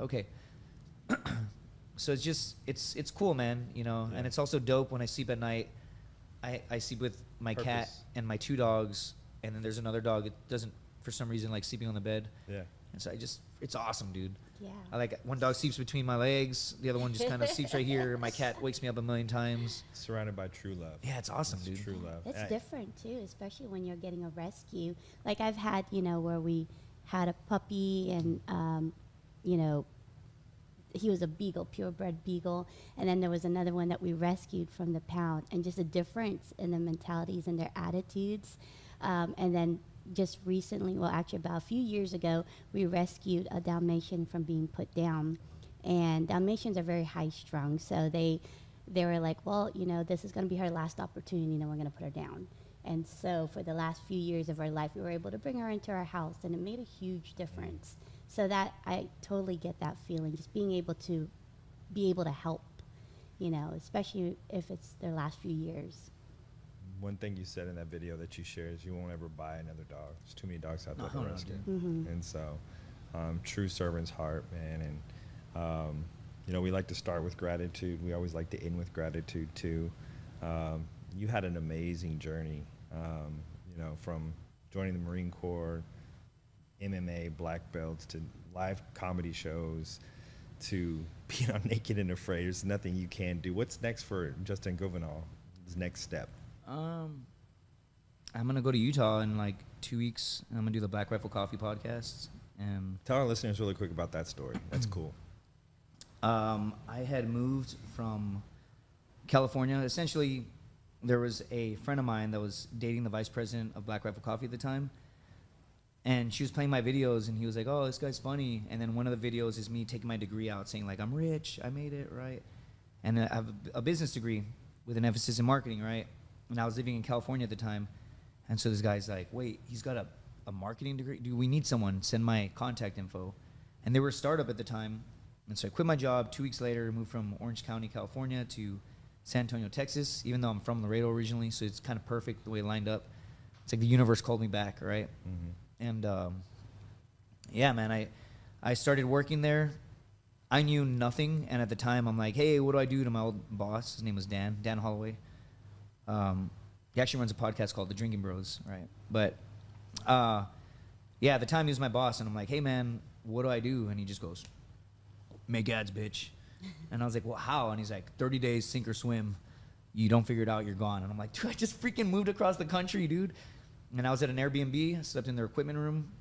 okay. So it's just, it's cool, man, you know. Yeah. And it's also dope when I sleep at night. I sleep with my cat and my 2 dogs, and then there's another dog that doesn't, for some reason, like sleeping on the bed. Yeah. And so it's awesome, dude. Yeah. I like one dog sleeps between my legs, the other one just kind of sleeps right here. My cat wakes me up a million times. Surrounded by true love. Yeah, it's awesome, dude. True love. It's different too, especially when you're getting a rescue. Like I've had, you know, where we had a puppy and, you know, he was a beagle, purebred beagle, and then there was another one that we rescued from the pound, and just a difference in the mentalities and their attitudes. And then just recently, well, actually about a few years ago, we rescued a Dalmatian from being put down. And Dalmatians are very high-strung, so they were like, well, you know, this is going to be her last opportunity, and then we're going to put her down. And so for the last few years of her life, we were able to bring her into our house, and it made a huge difference. So that, I totally get that feeling, just being able to help, you know, especially if it's their last few years. One thing you said in that video that you shared is you won't ever buy another dog. There's too many dogs out there to rescue. And so, true servant's heart, man. And, you know, we like to start with gratitude. We always like to end with gratitude, too. You had an amazing journey, you know, from joining the Marine Corps, MMA, black belts, to live comedy shows, to being on Naked and Afraid. There's nothing you can't do. What's next for Justin Governale? His next step? I'm gonna go to Utah in like 2 weeks. I'm gonna do the Black Rifle Coffee podcast. And Tell our listeners really quick about that story. That's cool. I had moved from California. Essentially, there was a friend of mine that was dating the vice president of Black Rifle Coffee at the time. And she was playing my videos, and he was like, oh, this guy's funny. And then one of the videos is me taking my degree out, saying, like, I'm rich, I made it, right? And I have a business degree with an emphasis in marketing, right? And I was living in California at the time. And so this guy's like, wait, he's got a marketing degree? Dude, we need someone. Send my contact info. And they were a startup at the time. And so I quit my job. 2 weeks later, moved from Orange County, California to San Antonio, Texas, even though I'm from Laredo originally. So it's kind of perfect the way it lined up. It's like the universe called me back, right? Mm-hmm. And yeah, man, I started working there. I knew nothing, and at the time, I'm like, hey, what do I do to my old boss? His name was Dan Holloway. He actually runs a podcast called The Drinking Bros, right? But yeah, at the time, he was my boss, and I'm like, hey, man, what do I do? And he just goes, make ads, bitch. And I was like, well, how? And he's like, 30 days, sink or swim. You don't figure it out, you're gone. And I'm like, dude, I just freaking moved across the country, dude. And I was at an Airbnb, slept in their equipment room,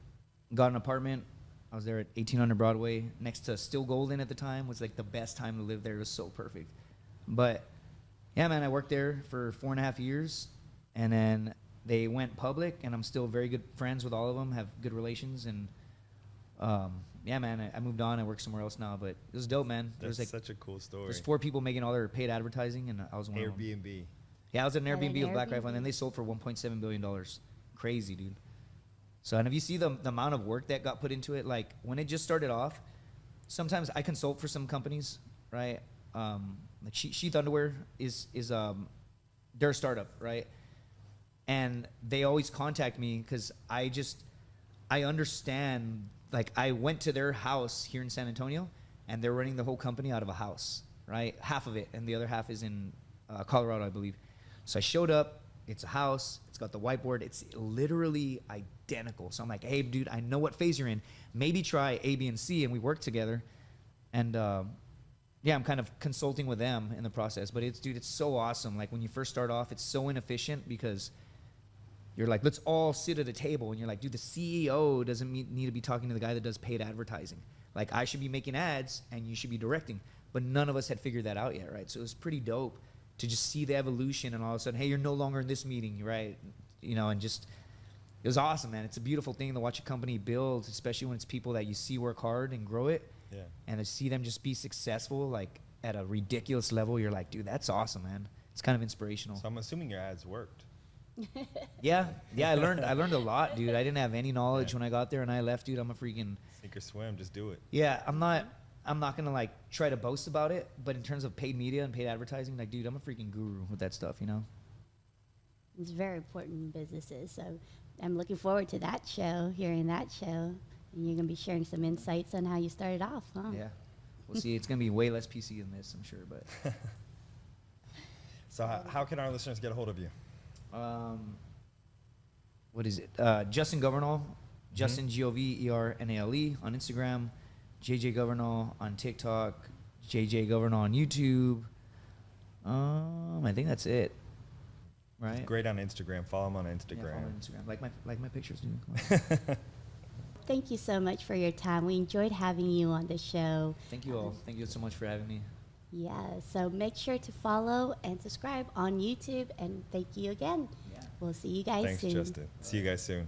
got an apartment. I was there at 1800 Broadway, next to Still Golden at the time. Was like the best time to live there. It was so perfect. But yeah, man, I worked there for 4.5 years, and then they went public, and I'm still very good friends with all of them, have good relations, and yeah, man, I moved on. I work somewhere else now, but it was dope, man. That's like, such a cool story. There's 4 people making all their paid advertising, and I was one of them. Airbnb. Yeah, I was at an At Airbnb an with Black Airbnb. Rifle, and then they sold for $1.7 billion. Crazy, dude. So, and if you see the amount of work that got put into it, like when it just started off, sometimes I consult for some companies, right? Like Sheath Underwear is their startup, right? And they always contact me because I understand. Like I went to their house here in San Antonio, and they're running the whole company out of a house, right? Half of it, and the other half is in Colorado, I believe. So I showed up. It's a house. It's got the whiteboard. It's literally identical. So I'm like, hey, dude, I know what phase you're in. Maybe try A, B, and C, and we work together. And yeah, I'm kind of consulting with them in the process. But it's so awesome. Like when you first start off, it's so inefficient because you're like, let's all sit at a table. And you're like, dude, the CEO doesn't need to be talking to the guy that does paid advertising. Like I should be making ads and you should be directing. But none of us had figured that out yet, right? So it was pretty dope to just see the evolution, and all of a sudden, hey, you're no longer in this meeting, right? You know, and just, it was awesome, man. It's a beautiful thing to watch a company build, especially when it's people that you see work hard and grow it. Yeah. And to see them just be successful, like at a ridiculous level, you're like, dude, that's awesome, man. It's kind of inspirational. So I'm assuming your ads worked. Yeah, I learned a lot, dude. I didn't have any knowledge when I got there and I left, dude. I'm a freaking Sink or swim, just do it. yeah. I'm not gonna like try to boast about it, but in terms of paid media and paid advertising, like, dude, I'm a freaking guru with that stuff, you know. It's very important in businesses. So I'm looking forward to that show, hearing that show. And you're going to be sharing some insights on how you started off, huh? Yeah, we'll see. It's gonna be way less PC than this, I'm sure, but. So how can our listeners get a hold of you? What is it? Justin Governale, Justin Governale on Instagram, JJ Governale on TikTok, JJ Governale on YouTube. I think that's it. Right? Great on Instagram. Follow him on Yeah, Instagram. follow me on Instagram. Like my pictures, dude. Come on. Thank you so much for your time. We enjoyed having you on the show. Thank you all. Thank you so much for having me. Yeah, so make sure to follow and subscribe on YouTube. And thank you again. Yeah. We'll see you guys Thanks, soon. Justin. See you guys soon.